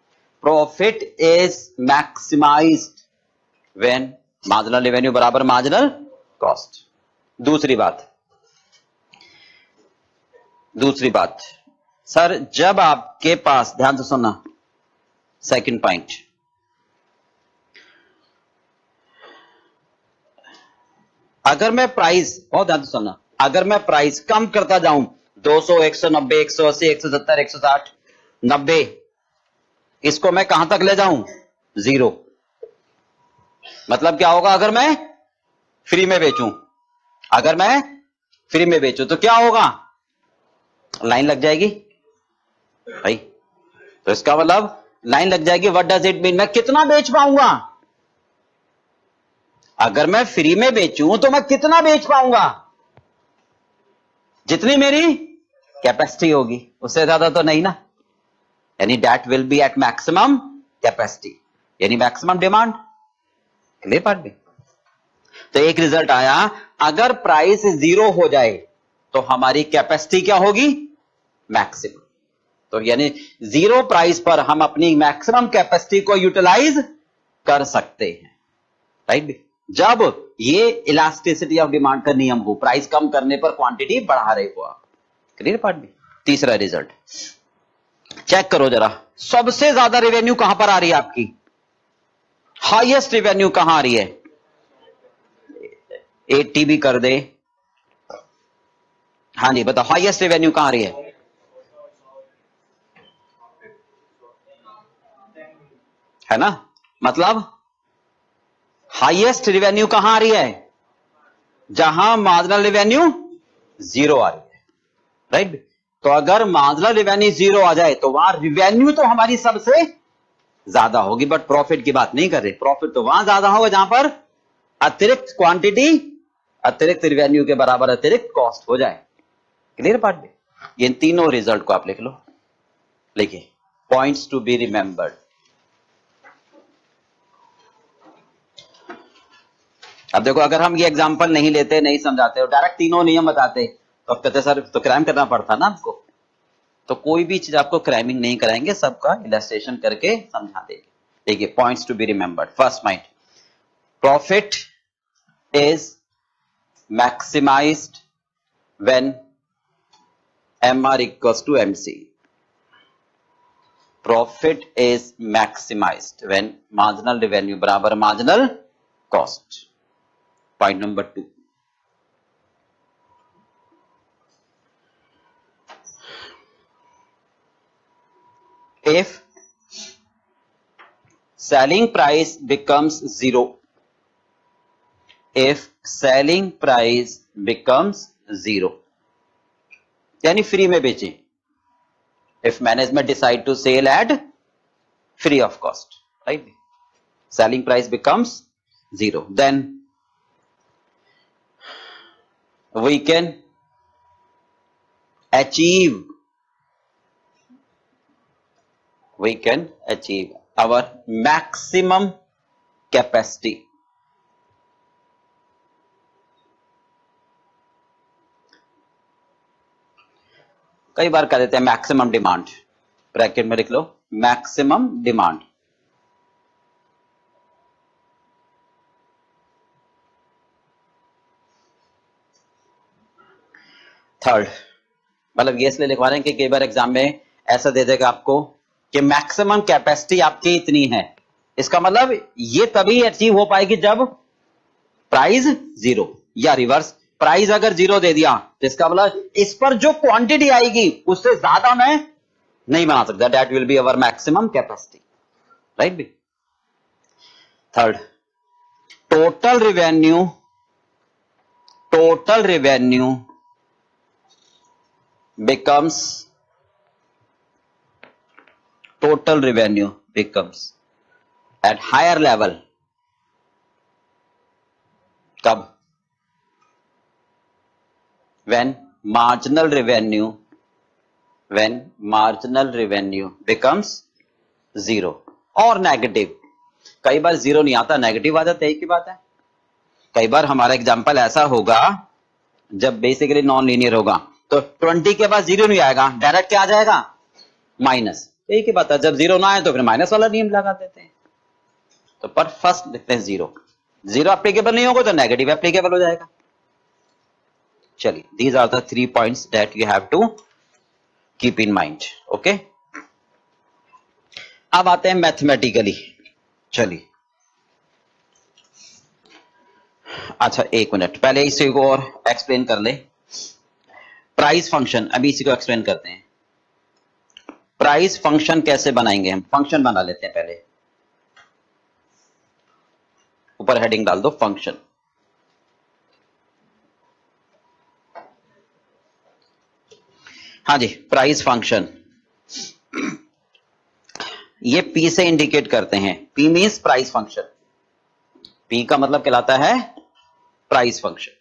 Speaker 1: Profit is maximized when marginal revenue बराबर मार्जिनल कॉस्ट। दूसरी बात सर, जब आपके पास, ध्यान से सुनना, सेकंड पॉइंट, अगर मैं प्राइस, बहुत ध्यान से सुनना, अगर मैं प्राइस कम करता जाऊं 200 190 180 170 160 90, इसको मैं कहां तक ले जाऊं? 0। मतलब क्या होगा? अगर मैं फ्री में बेचूं, अगर मैं फ्री में बेचूं तो क्या होगा? लाइन लग जाएगी भाई। तो इसका मतलब लाइन लग जाएगी। What does it mean? मैं कितना बेच पाऊंगा? अगर मैं फ्री में बेचूं तो मैं कितना बेच पाऊंगा? जितनी मेरी कैपेसिटी होगी, उससे ज्यादा तो नहीं ना। यानी that will be at maximum capacity, यानी मैक्सिमम डिमांड। क्लियर पार्ट भी। तो एक रिजल्ट आया, अगर प्राइस 0 हो जाए तो हमारी कैपेसिटी क्या होगी? मैक्सिमम। तो यानी 0 प्राइस पर हम अपनी मैक्सिमम कैपेसिटी को यूटिलाइज कर सकते हैं राइट भी। जब ये इलास्टिसिटी ऑफ डिमांड का नियम हो, प्राइस कम करने पर क्वांटिटी बढ़ा रहे हो आप। क्लियर पार्ट भी। तीसरा रिजल्ट चेक करो जरा, सबसे ज्यादा रेवेन्यू कहां पर आ रही है आपकी? हाईएस्ट रेवेन्यू कहां आ रही है? 80 भी कर दे। हाँ जी बताओ, हाईएस्ट रेवेन्यू कहां आ रही है ना? मतलब हाईएस्ट रेवेन्यू कहां आ रही है? जहां मार्जिनल रेवेन्यू जीरो आ रही है, राइट? तो अगर मार्जिनल रेवेन्यू जीरो आ जाए तो वहां रेवेन्यू तो हमारी सबसे ज्यादा होगी, बट प्रॉफिट की बात नहीं कर रहे। प्रॉफिट तो वहां ज्यादा होगा जहां पर अतिरिक्त क्वांटिटी अतिरिक्त रेवेन्यू के बराबर अतिरिक्त कॉस्ट हो जाए। क्लियर बात भी? ये तीनों रिजल्ट को आप लिख लो, लिखिए पॉइंट्स टू बी रिमेंबर्ड। अब देखो, अगर हम ये एग्जांपल नहीं लेते, नहीं समझाते और डायरेक्ट तीनों नियम बताते तो अब कहते सर तो क्राइम करना पड़ता ना आपको। तो कोई भी चीज आपको क्राइमिंग नहीं कराएंगे, सबका इलस्ट्रेशन करके समझा देंगे। देखिए points to be remembered. First point, profit is maximized when MR equals to MC. Profit is maximized when marginal revenue बराबर marginal cost. Point number 2. If selling price becomes zero, if selling price becomes zero, यानी free में बेचें, if management decide to sell at free of cost, right? Selling price becomes zero, then we can achieve our maximum capacity. कई बार कह देते हैं maximum demand, bracket में लिख लो maximum demand. Third, मतलब ये इसलिए लिखवा रहे हैं कि कई बार एग्जाम में ऐसा दे देगा आपको कि मैक्सिमम कैपेसिटी आपकी इतनी है। इसका मतलब ये तभी अचीव हो पाएगी जब प्राइस जीरो, या रिवर्स, प्राइस अगर जीरो दे दिया तो इसका मतलब इस पर जो क्वांटिटी आएगी उससे ज्यादा मैं नहीं बना सकता। That will be our maximum capacity, right B. Third, total revenue becomes at higher level कब? when marginal revenue becomes zero और नेगेटिव। कई बार जीरो नहीं आता, नेगेटिव आ जाता है, एक ही बात है। कई बार हमारा एग्जांपल ऐसा होगा जब बेसिकली नॉन लीनियर होगा तो 20 के बाद जीरो नहीं आएगा, डायरेक्ट क्या आ जाएगा? माइनस। एक ही बात है, जब जीरो ना आए तो फिर माइनस वाला नियम लगा देते हैं। तो पर फर्स्ट लिखते हैं जीरो। जीरो एप्लीकेबल नहीं होगा तो नेगेटिव एप्लीकेबल हो जाएगा। चलिए, these are the 3 points that you have to keep in mind. Okay, अब आते हैं मैथमेटिकली। चलिए, अच्छा एक मिनट, पहले इसी को और एक्सप्लेन कर ले। प्राइस फंक्शन, अभी इसी को एक्सप्लेन करते हैं। प्राइस फंक्शन कैसे बनाएंगे हम? फंक्शन बना लेते हैं पहले, ऊपर हेडिंग डाल दो फंक्शन। हाँ जी, प्राइस फंक्शन ये P से इंडिकेट करते हैं। P means price function. P का मतलब कहलाता है प्राइस फंक्शन।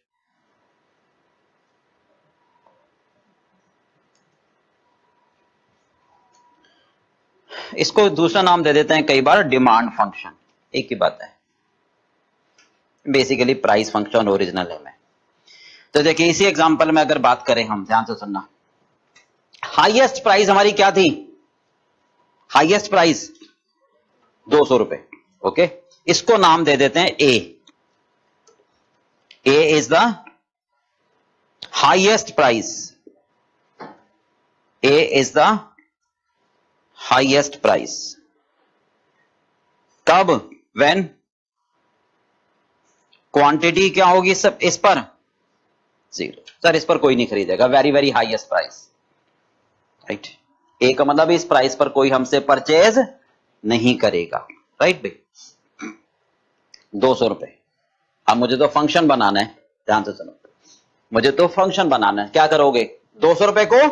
Speaker 1: इसको दूसरा नाम दे देते हैं कई बार डिमांड फंक्शन, एक ही बात है। बेसिकली प्राइस फंक्शन ओरिजिनल है में। तो देखिए इसी एग्जांपल में अगर बात करें हम, ध्यान से सुनना। हाईएस्ट प्राइस हमारी क्या थी? हाईएस्ट प्राइस 200 रुपए। ओके, इसको नाम दे देते हैं A. A is the highest price. A is the highest price कब? व्हेन क्वांटिटी क्या होगी सब इस पर 0। सर इस पर कोई नहीं खरीदेगा, very very highest price, right. A का मतलब इस प्राइस पर कोई हमसे परचेज नहीं करेगा, राइट भाई। 200 रुपए। अब मुझे तो फंक्शन बनाना है, ध्यान से सुनो, मुझे तो फंक्शन बनाना है। क्या करोगे? 200 रुपए को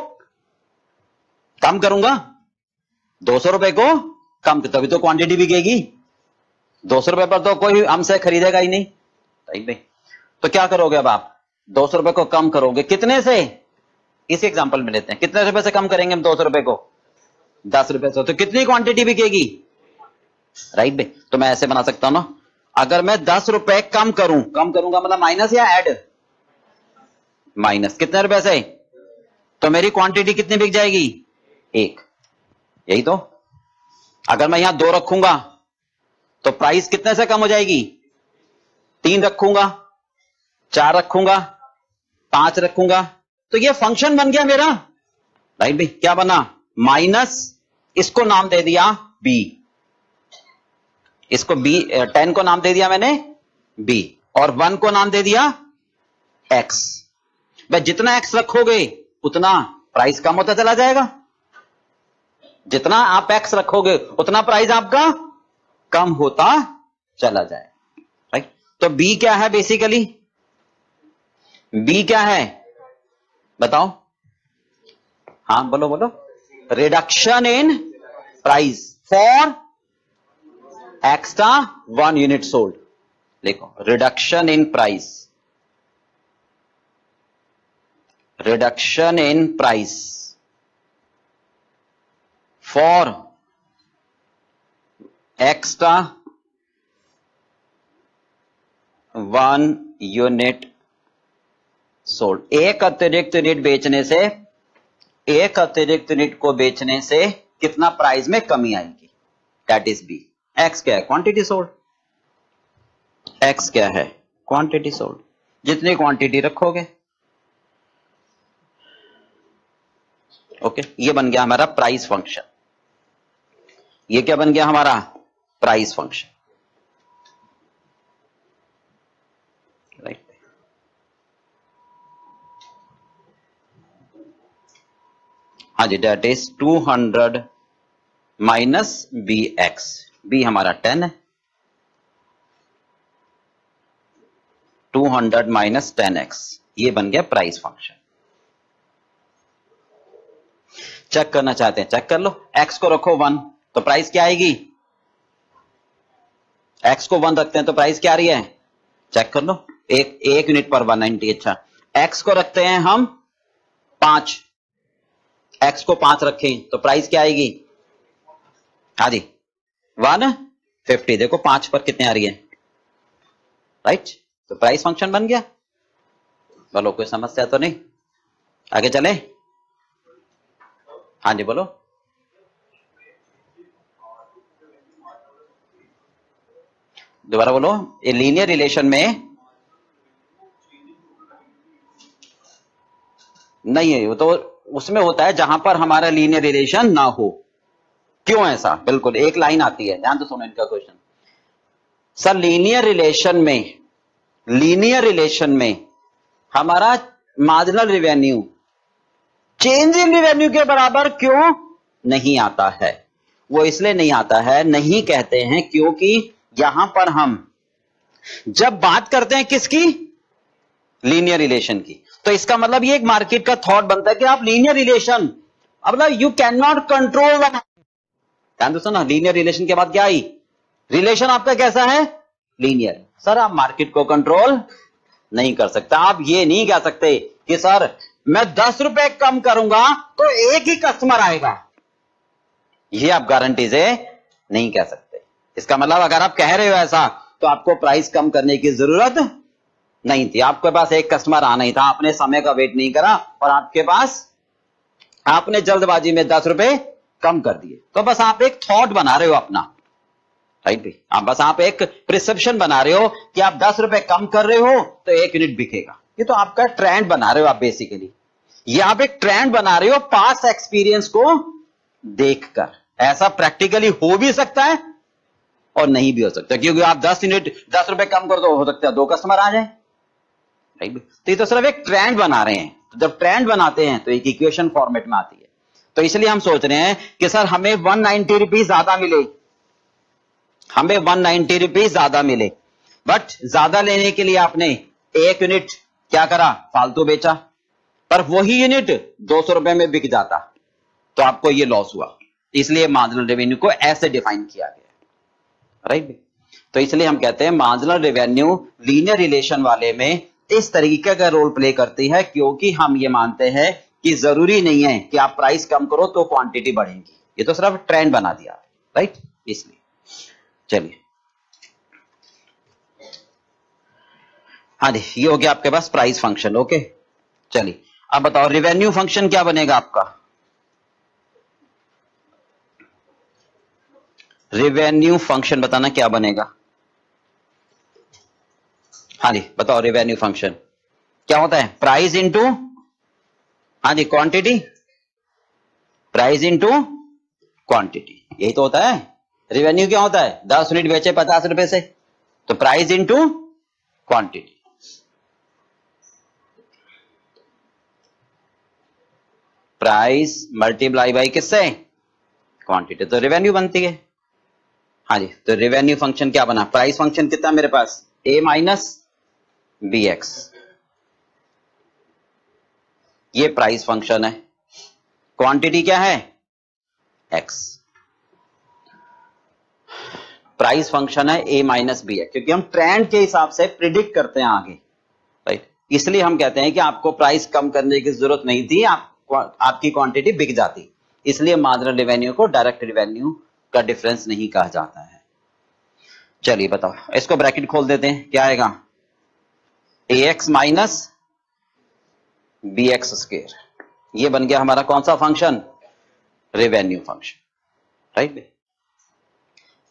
Speaker 1: कम करूंगा, 200 रुपए को कम, तभी तो क्वांटिटी बिकेगी। 200 रुपए पर तो कोई हमसे खरीदेगा ही नहीं, राइट भाई। तो क्या करोगे अब आप? 200 रुपए को कम करोगे कितने से? इस एग्जांपल में लेते हैं, कितने रुपए से कम करेंगे हम 200 रुपए को? 10 रुपए से। तो कितनी क्वांटिटी बिकेगी, राइट भाई। तो मैं ऐसे बना सकता हूं ना, अगर मैं 10 रुपए कम करूंगा मतलब माइनस या ऐड? माइनस। कितने रुपए से? तो मेरी क्वांटिटी कितनी बिक जाएगी? 1। यही तो। अगर मैं यहां 2 रखूंगा तो प्राइस कितने से कम हो जाएगी? 3 रखूंगा, 4 रखूंगा, 5 रखूंगा, तो ये फंक्शन बन गया मेरा, राइट भाई। क्या बना? माइनस, इसको नाम दे दिया बी, इसको बी, 10 को नाम दे दिया मैंने बी, और 1 को नाम दे दिया एक्स। भाई जितना एक्स रखोगे उतना प्राइस कम होता चला जाएगा, जितना आप एक्स रखोगे उतना प्राइस आपका कम होता चला जाएगा, राइट। तो बी क्या है बेसिकली? बी क्या है बताओ? हाँ बोलो बोलो। Reduction in price for extra 1 unit sold. लिखो, reduction in price, reduction in price for extra 1 unit sold. एक अतिरिक्त यूनिट बेचने से, एक अतिरिक्त यूनिट को बेचने से कितना प्राइस में कमी आएगी, दैट इज बी। एक्स क्या है? Quantity sold. एक्स क्या है? Quantity sold. जितनी क्वांटिटी रखोगे, ओके। ये बन गया हमारा प्राइस फंक्शन। ये क्या बन गया हमारा? Price function, right. हाँ जी, that is 200 minus B X. B हमारा 10 है, 200 माइनस 10x, ये बन गया प्राइस फंक्शन। चेक करना चाहते हैं, चेक कर लो। x को रखो 1 तो प्राइस क्या आएगी? x को 1 रखते हैं तो प्राइस क्या आ रही है? चेक कर लो, एक यूनिट पर 190। अच्छा, x को रखते हैं हम 5, x को 5 रखें तो प्राइस क्या आएगी? हाँ जी 150। देखो 5 पर कितने आ रही है, राइट। तो प्राइस फंक्शन बन गया। बोलो कोई समस्या तो नहीं? आगे चले? हाँ जी बोलो। दोबारा बोलो। ये लीनियर रिलेशन में नहीं है, वो तो उसमें होता है जहां पर हमारा लीनियर रिलेशन ना हो। क्यों ऐसा? बिल्कुल एक लाइन आती है, ध्यान तो सुनो इनका क्वेश्चन। सर लीनियर रिलेशन में हमारा marginal revenue change in revenue के बराबर क्यों नहीं आता है? वो इसलिए नहीं आता है, नहीं कहते हैं, क्योंकि यहां पर हम जब बात करते हैं किसकी? लीनियर रिलेशन की, तो इसका मतलब ये एक मार्केट का थॉट बनता है कि आप लीनियर रिलेशन, मतलब यू कैन नॉट कंट्रोल। ध्यान दो ना, लीनियर रिलेशन के बाद क्या आई? रिलेशन आपका कैसा है? लीनियर। सर आप मार्केट को कंट्रोल नहीं कर सकता। आप ये नहीं कह सकते कि सर मैं 10 रुपए कम करूंगा तो एक ही कस्टमर आएगा, ये आप गारंटी से नहीं कह सकते। इसका मतलब अगर आप कह रहे हो ऐसा तो आपको प्राइस कम करने की जरूरत नहीं थी, आपके पास एक कस्टमर आना ही था, आपने समय का वेट नहीं करा और आपके पास, आपने जल्दबाजी में 10 रुपए कम कर दिए। तो बस आप एक थॉट बना रहे हो अपना, राइट भी। आप एक प्रिसेप्शन बना रहे हो कि आप 10 रुपए कम कर रहे हो तो 1 यूनिट बिकेगा। ये तो आपका ट्रेंड बना रहे हो आप बेसिकली, ये आप एक ट्रेंड बना रहे हो पास्ट एक्सपीरियंस को देखकर। ऐसा प्रैक्टिकली हो भी सकता है, और नहीं भी हो सकता, क्योंकि आप 10 यूनिट 10 रुपए कम कर दो, हो सकता है 2 कस्टमर आ जाए, राइट। तो ये तो सिर्फ एक ट्रेंड बना रहे हैं। तो जब ट्रेंड बनाते हैं तो एक इक्वेशन फॉर्मेट में आती है। तो इसलिए हम सोच रहे हैं कि सर हमें 190 रुपीज ज्यादा मिले, हमें 190 रुपीज ज्यादा मिले, बट ज्यादा लेने के लिए आपने 1 यूनिट क्या करा, फालतू बेचा, पर वही यूनिट 200 रुपए में बिक जाता तो आपको ये लॉस हुआ। इसलिए मार्जिनल रेवेन्यू को ऐसे डिफाइन किया गया, राइट। तो इसलिए हम कहते हैं मार्जिनल रेवेन्यू लीनियर रिलेशन वाले में इस तरीके का रोल प्ले करती है, क्योंकि हम ये मानते हैं कि जरूरी नहीं है कि आप प्राइस कम करो तो क्वांटिटी बढ़ेगी, ये तो सिर्फ ट्रेंड बना दिया, राइट। इसलिए चलिए, हाँ जी, ये हो गया आपके पास प्राइस फंक्शन। ओके, चलिए अब बताओ रेवेन्यू फंक्शन क्या बनेगा आपका। रेवेन्यू फंक्शन बताना क्या बनेगा। हाँ जी बताओ, रेवेन्यू फंक्शन क्या होता है, प्राइस इंटू, हाँ जी क्वांटिटी, प्राइस इंटू क्वांटिटी, यही तो होता है। रेवेन्यू क्या होता है, 10 यूनिट बेचे 50 रुपए से, तो price into quantity. Price multiply by किससे, क्वांटिटी, तो रेवेन्यू बनती है। हाँ जी, तो रेवेन्यू फंक्शन क्या बना, प्राइस फंक्शन कितना मेरे पास, a माइनस बी एक्स, ये प्राइस फंक्शन है। क्वांटिटी क्या है, x, प्राइस फंक्शन है a माइनस बी एक्स, क्योंकि हम ट्रेंड के हिसाब से प्रिडिक्ट करते हैं आगे, राइट। इसलिए हम कहते हैं कि आपको प्राइस कम करने की जरूरत नहीं थी, आपकी क्वांटिटी बिक जाती। इसलिए मार्जिनल रेवेन्यू को डायरेक्ट रेवेन्यू का डिफरेंस नहीं कहा जाता है। चलिए बताओ, इसको ब्रैकेट खोल देते हैं, क्या आएगा, ax minus B x square, ये बन गया हमारा कौन सा फंक्शन, रेवेन्यू फंक्शन, राइट।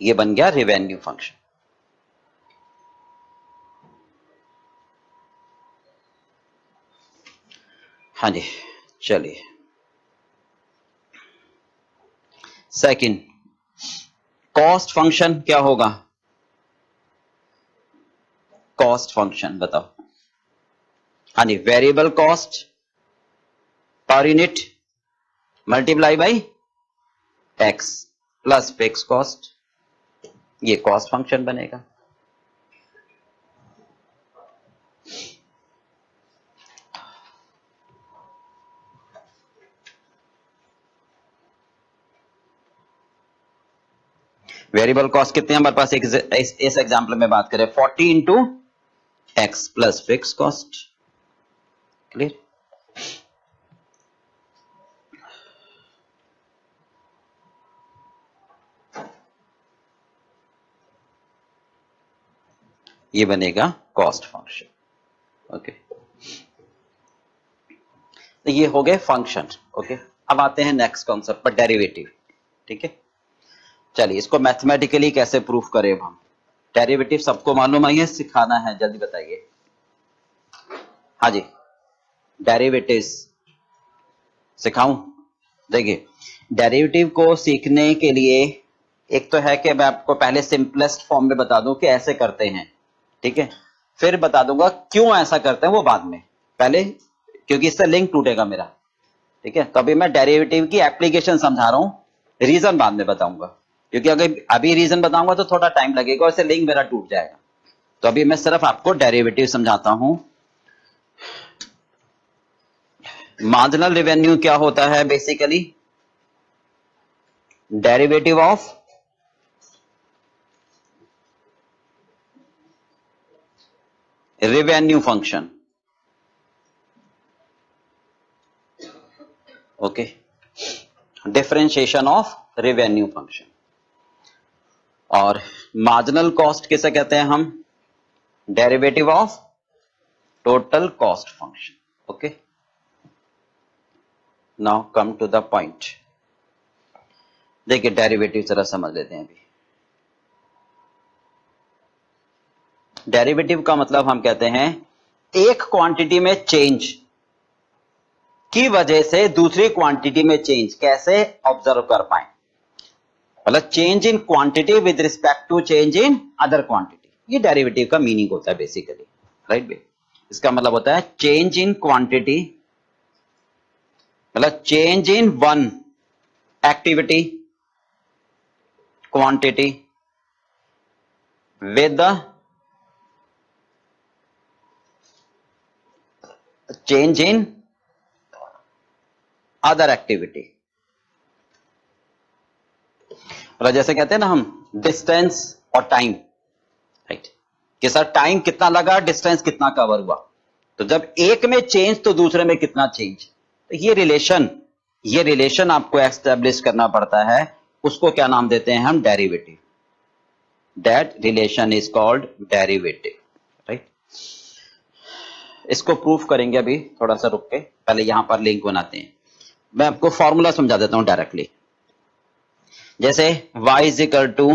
Speaker 1: ये बन गया रेवेन्यू फंक्शन। हाँ जी, चलिए सेकंड, कॉस्ट फंक्शन क्या होगा, कॉस्ट फंक्शन बताओ। हाँ जी, variable cost per unit multiply by X plus fix cost, ये कॉस्ट फंक्शन बनेगा। वेरिएबल कॉस्ट कितने हमारे पास, इस एग्जांपल में बात करें 40 into X plus fix cost, clear. ये बनेगा कॉस्ट फंक्शन, ओके। तो ये हो गए फंक्शन, ओके। अब आते हैं नेक्स्ट कॉन्सेप्ट पर, डेरिवेटिव, ठीक है। चलिए इसको मैथमेटिकली कैसे प्रूफ करें हम, डेरिवेटिव सबको मालूम है, सिखाना है, जल्दी बताइए। हाँ जी, डेरिवेटिव्स सिखाऊं। देखिए डेरिवेटिव को सीखने के लिए एक तो है कि मैं आपको पहले सिंपलेस्ट फॉर्म में बता दूं कि ऐसे करते हैं, ठीक है, फिर बता दूंगा क्यों ऐसा करते हैं वो बाद में, पहले क्योंकि इससे लिंक टूटेगा मेरा, ठीक है। तो अभी मैं डेरिवेटिव की एप्लीकेशन समझा रहा हूं, रीजन बाद में बताऊंगा, क्योंकि अगर अभी रीजन बताऊंगा तो थोड़ा टाइम लगेगा और इससे लिंक मेरा टूट जाएगा। तो अभी मैं सिर्फ आपको डेरिवेटिव समझाता हूं। मार्जिनल रेवेन्यू क्या होता है, basically derivative of revenue function, okay, differentiation of revenue function. और मार्जिनल कॉस्ट किसे कहते हैं हम, derivative of total cost function, okay. Now come to the point, देखिए डेरिवेटिव जरा समझ लेते हैं अभी। डेरिवेटिव का मतलब हम कहते हैं एक क्वांटिटी में चेंज की वजह से दूसरी क्वांटिटी में चेंज कैसे ऑब्जर्व कर पाए। मतलब change in quantity with respect to change in other quantity, ये डेरिवेटिव का मीनिंग होता है बेसिकली, राइट बे। इसका मतलब होता है चेंज इन क्वांटिटी, मतलब change in one activity quantity with the change in other activity। और जैसे कहते हैं ना हम डिस्टेंस और टाइम, राइट, कि सर टाइम कितना लगा, डिस्टेंस कितना कवर हुआ, तो जब एक में चेंज तो दूसरे में कितना चेंज, तो ये रिलेशन आपको एस्टेब्लिश करना पड़ता है, उसको क्या नाम देते हैं हम, derivative. That relation is called derivative, right? इसको प्रूफ करेंगे अभी, थोड़ा सा रुक के, पहले यहां पर लिंक बनाते हैं। मैं आपको फॉर्मूला समझा देता हूं डायरेक्टली। जैसे y is equal to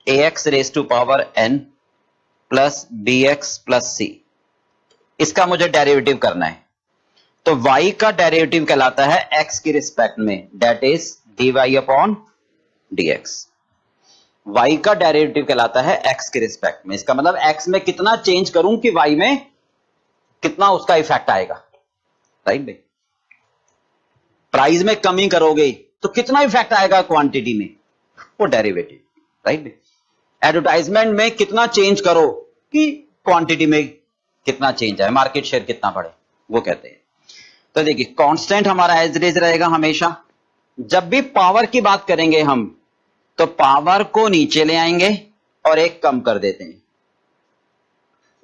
Speaker 1: ax raise to power n plus bx plus c, इसका मुझे डेरिवेटिव करना है, तो y का डेरिवेटिव कहलाता है x की रिस्पेक्ट में, that is dy upon dx। y का डेरिवेटिव कहलाता है x के रिस्पेक्ट में, इसका मतलब x में कितना चेंज करूं कि y में कितना उसका इफेक्ट आएगा, राइट भाई। प्राइस में कमी करोगे तो कितना इफेक्ट आएगा क्वांटिटी में, वो डेरिवेटिव, राइट भाई। एडवर्टाइजमेंट में कितना चेंज करो कि क्वांटिटी में कितना चेंज आए, मार्केट शेयर कितना बढ़े, वो कहते हैं। तो देखिए कांस्टेंट हमारा एज इट इज रहेगा हमेशा। जब भी पावर की बात करेंगे हम, तो पावर को नीचे ले आएंगे और एक कम कर देते हैं,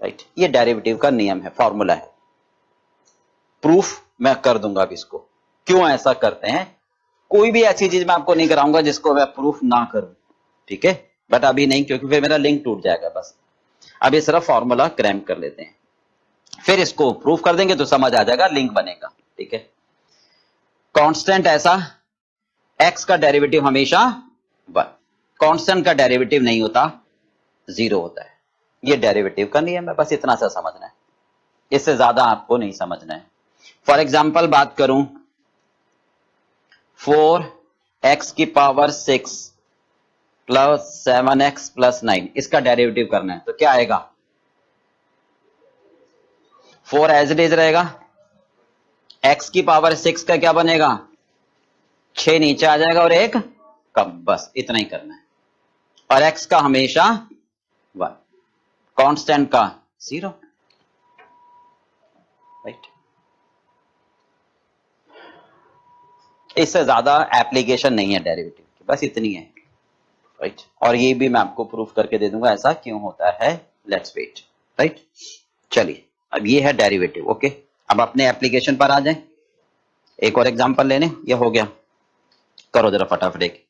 Speaker 1: राइट। ये डेरिवेटिव का नियम है, फॉर्मूला है। प्रूफ मैं कर दूंगा अब इसको, क्यों ऐसा करते हैं। कोई भी ऐसी चीज मैं आपको नहीं कराऊंगा जिसको मैं प्रूफ ना करूं, ठीक है, बट अभी नहीं, क्योंकि फिर मेरा लिंक टूट जाएगा। बस अभी सिर्फ फॉर्मूला क्रैम्प कर लेते हैं, फिर इसको प्रूफ कर देंगे तो समझ आ जाएगा, लिंक बनेगा, ठीक है। कांस्टेंट ऐसा, एक्स का डेरिवेटिव हमेशा 1, कांस्टेंट का डेरिवेटिव नहीं होता, 0 होता है। ये डेरिवेटिव का नियम है, बस इतना सा समझना है, इससे ज्यादा आपको नहीं समझना है। फॉर एग्जांपल बात करूं, 4x की पावर 6 प्लस 7x प्लस 9, इसका डेरिवेटिव करना है, तो क्या आएगा, 4 एज इट इज रहेगा, x की पावर 6 का क्या बनेगा, 6 नीचे आ जाएगा और एक कम, बस इतना ही करना है। और x का हमेशा 1, कांस्टेंट का 0, राइट। इससे ज्यादा एप्लीकेशन नहीं है डेरिवेटिव की, बस इतनी है, राइट। और ये भी मैं आपको प्रूफ करके दे दूंगा ऐसा क्यों होता है, लेट्स वेट, राइट। चलिए अब ये है डेरिवेटिव, ओके। अब अपने एप्लीकेशन पर आ जाएं, एक और एग्जांपल लेने, ये हो गया, करो जरा फटाफट एक।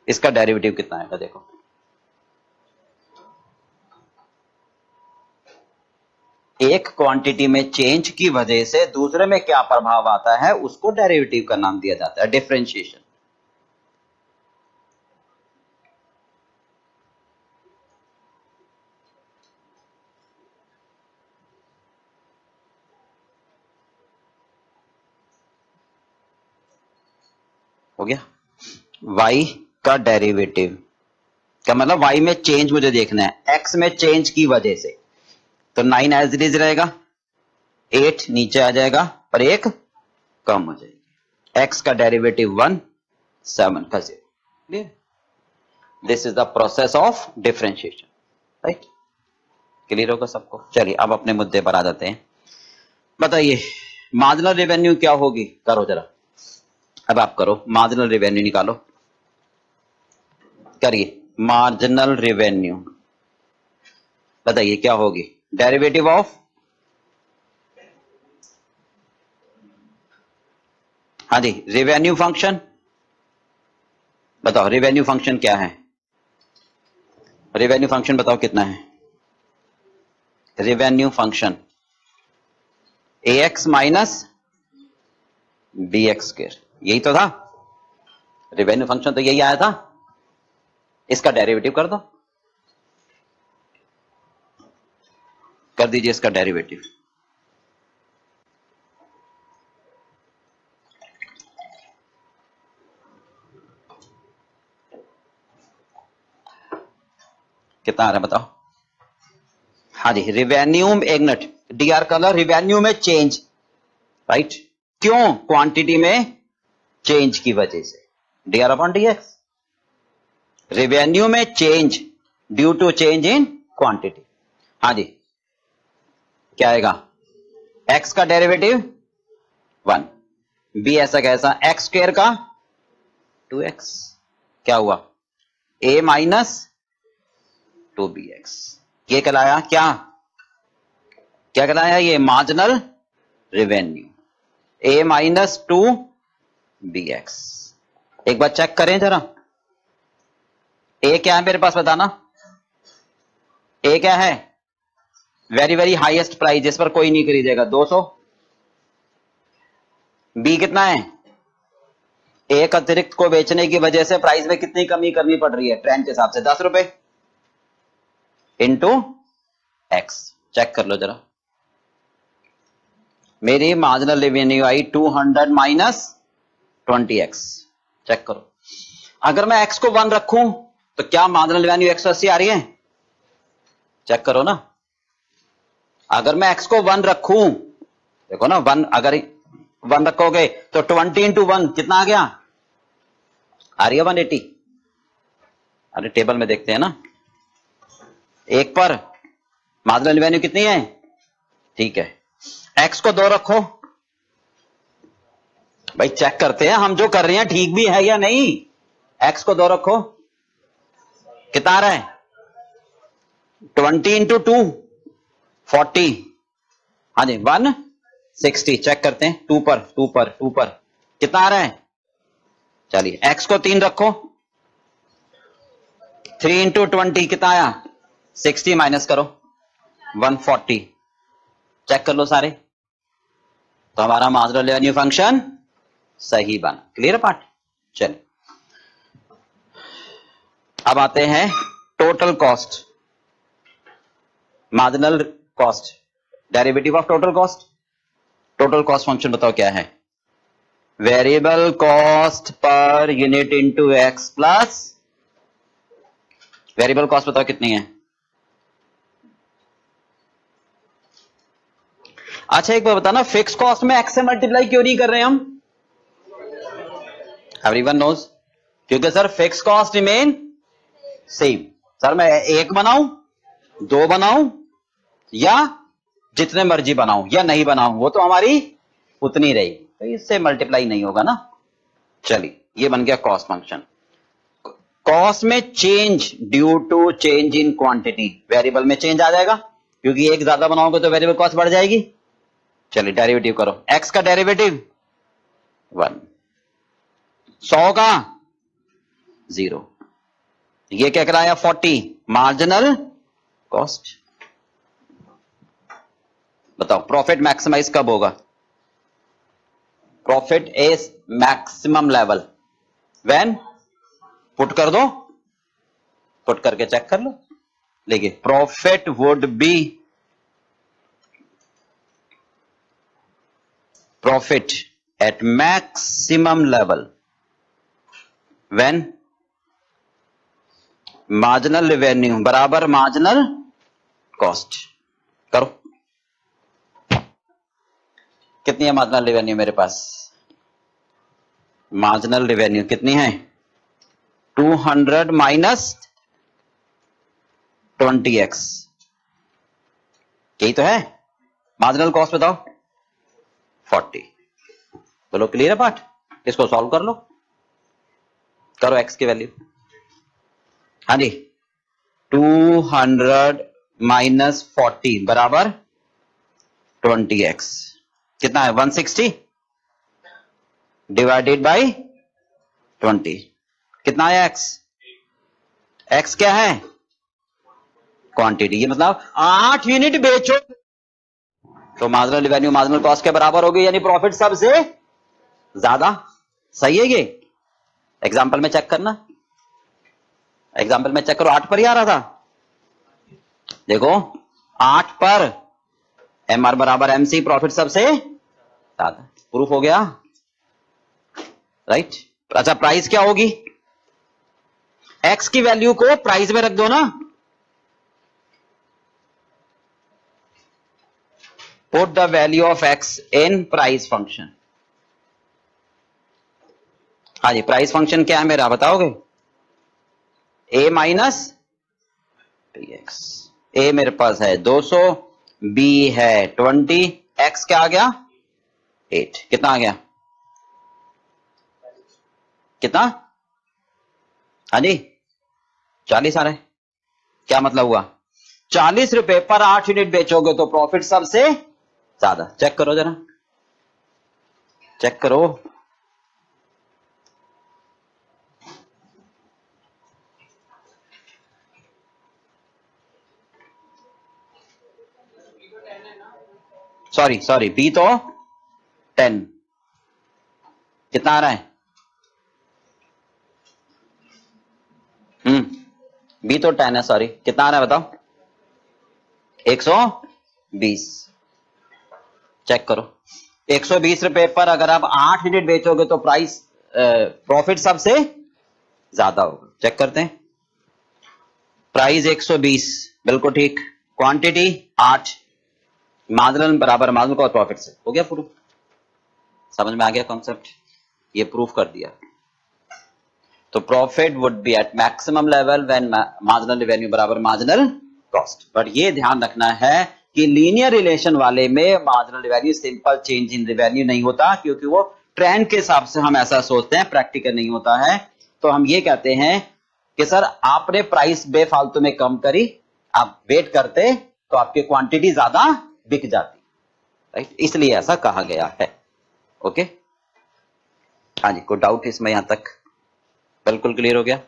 Speaker 1: इसका डेरिवेटिव कितना आएगा, देखो, एक क्वांटिटी में चेंज की वजह से दूसरे में क्या प्रभाव आता है, उसको डेरिवेटिव का नाम दिया जाता है, डिफरेंशिएशन। हो गया। y का डेरिवेटिव का मतलब y में चेंज मुझे देखना है, x में चेंज की वजह से, तो 9 एज इट इज रहेगा, 8 नीचे आ जाएगा और एक कम हो जाएगी। x का डेरिवेटिव 1, 7 का 0, clear. This is the process of differentiation, right. Clear होगा सबको। चलिए अब अपने मुद्दे पर आ जाते हैं। बताइए मार्जिनल रेवेन्यू क्या होगी, करो जरा, अब आप करो, मार्जिनल रेवेन्यू निकालो, करिए। मार्जिनल रेवेन्यू बताइए क्या होगी, डेरिवेटिव ऑफ, हाँ जी, रेवेन्यू फंक्शन। बताओ रेवेन्यू फंक्शन क्या है, रेवेन्यू फंक्शन बताओ कितना है, revenue function ax minus bx square, यही तो था रेवेन्यू फंक्शन, तो यही आया था। इसका डेरिवेटिव कर दो, कर दीजिए इसका डेरिवेटिव। कितना आ रहा है बताओ। हाँ जी, रिवेन्यू एक मिनट, डीआर कलर रिवेन्यू में चेंज, राइट? क्यों? क्वांटिटी में चेंज की वजह से, डीआर अपॉन डीएक्स। रिवेन्यू में change due to change in quantity. हाँ जी, क्या आएगा? एक्स का डेरिवेटिव 1, बी ऐसा कैसा, एक्स स्क्वायर का 2x, क्या हुआ? a minus 2bx। ये कहलाया क्या? क्या कहलाया ये? Marginal revenue, a minus 2bx। एक बार चेक करें जरा, a क्या है मेरे पास बताना? a क्या है? वेरी वेरी हाईएस्ट प्राइस, जिस पर कोई नहीं खरीदेगा, 200। b कितना है? एक अतिरिक्त को बेचने की वजह से प्राइस में कितनी कमी करनी पड़ रही है ट्रेंड के हिसाब से? 10 रुपए इंटू एक्स। चेक कर लो जरा, मेरी मार्जिनल रेवेन्यू आई 200 माइनस 20x। चेक करो, अगर मैं x को 1 रखूं तो क्या मार्जिनल रेवेन्यू 180 आ रही है? चेक करो ना, अगर मैं x को 1 रखूं, देखो ना 1, अगर 1 रखोगे तो 20 इंटू 1 कितना आ गया? आ रही है 180। अरे टेबल में देखते हैं ना, एक पर मार्जिनल रेवेन्यू कितनी है? ठीक है, x को 2 रखो, भाई चेक करते हैं हम जो कर रहे हैं ठीक भी है या नहीं। x को 2 रखो, कितना आ रहा है? 20 इंटू 2 40, हाँ जी 160। चेक करते हैं, 2 पर कितना आ रहा है? चलिए x को 3 रखो, 3 इंटू 20 कितना आया? 60 माइनस करो 140। चेक कर लो सारे, तो हमारा मार्जिनल रेवेन्यू फंक्शन सही बना। Clear part? चलिए अब आते हैं total cost, marginal cost, derivative of total cost. Total cost function बताओ क्या है? Variable cost per unit into X plus, variable cost बताओ कितनी है? अच्छा एक बार बताना, फिक्स कॉस्ट में एक्स से मल्टीप्लाई क्यों नहीं कर रहे हम? एवरीवन नोज, क्योंकि sir fix cost remain same. Sir मैं 1 बनाऊं, 2 बनाऊं, या जितने मर्जी बनाऊं या नहीं बनाऊं, वो तो हमारी उतनी रही, तो इससे मल्टीप्लाई नहीं होगा ना। चलिए ये बन गया कॉस्ट फंक्शन। कॉस्ट में change due to change in quantity, variable में चेंज आ जाएगा, क्योंकि एक ज्यादा बनाओगे तो वेरिएबल कॉस्ट बढ़ जाएगी। चलिए डेरिवेटिव करो, x का डेरिवेटिव 1, 100 का 0, ये क्या कराया? 40 मार्जिनल कॉस्ट। बताओ प्रॉफिट मैक्सिमाइज कब होगा? Profit is maximum level when, put कर दो, पुट करके चेक कर लो, देखिए profit would be, profit at maximum level when marginal revenue बराबर मार्जिनल कॉस्ट। करो, कितनी है मार्जिनल रेवेन्यू मेरे पास? मार्जिनल रेवेन्यू कितनी है? 200 माइनस 20x, यही तो है। मार्जिनल कॉस्ट बताओ 40। बोलो क्लियर है पार्ट? इसको सॉल्व कर लो, करो x की वैल्यू। हाँ जी, 200 माइनस 40 बराबर 20x, कितना है? 160 डिवाइडेड बाई 20, कितना आया x? x क्या है? क्वांटिटी, ये मतलब 8 यूनिट बेचो तो मार्जिनल रेवेन्यू मार्जिनल कॉस्ट के बराबर होगी, यानी प्रॉफिट सबसे ज्यादा। सही है ये? एग्जाम्पल में चेक करना, एग्जाम्पल में चेक करो, 8 पर ही आ रहा था, देखो 8 पर एम आर बराबर एम सी, प्रॉफिट सबसे ज्यादा। प्रूफ हो गया, राइट? अच्छा प्राइस क्या होगी? एक्स की वैल्यू को प्राइस में रख दो ना, put the value of X in price function. हाँ जी, प्राइस फंक्शन क्या है मेरा बताओगे? a minus P X. A मेरे पास है 200, बी है 20, एक्स क्या आ गया? 8। कितना आ गया? कितना? हाँ जी 40 आ रहा है। क्या मतलब हुआ? 40 रुपए पर 8 यूनिट बेचोगे तो प्रॉफिट सबसे ज्यादा। चेक करो जरा, चेक करो। सॉरी बी तो 10। कितना आ रहा है? बी तो 10 है, सॉरी कितना आ रहा है बताओ? 120। चेक करो, 120 रुपए पर अगर आप 8 यूनिट बेचोगे तो प्राइस प्रॉफिट सबसे ज्यादा होगा। चेक करते हैं। प्राइस 120, बिल्कुल ठीक। क्वांटिटी 8, मार्जिनल बराबर मार्जिनल कॉस्ट प्रॉफिट से। हो गया प्रूफ? समझ में आ गया कॉन्सेप्ट? ये प्रूफ कर दिया। तो profit would be at maximum level when marginal revenue बराबर मार्जिनल कॉस्ट। बट ये ध्यान रखना है कि लीनियर रिलेशन वाले में marginal revenue simple change in revenue नहीं होता, क्योंकि वो ट्रेंड के हिसाब से हम ऐसा सोचते हैं, प्रैक्टिकल नहीं होता है। तो हम ये कहते हैं कि सर आपने प्राइस बेफालतू में कम करी, आप वेट करते तो आपकी क्वांटिटी ज्यादा बिक जाती, राइट? इसलिए ऐसा कहा गया है। ओके, हाँ जी, कोई डाउट इसमें? यहां तक बिल्कुल क्लियर हो गया?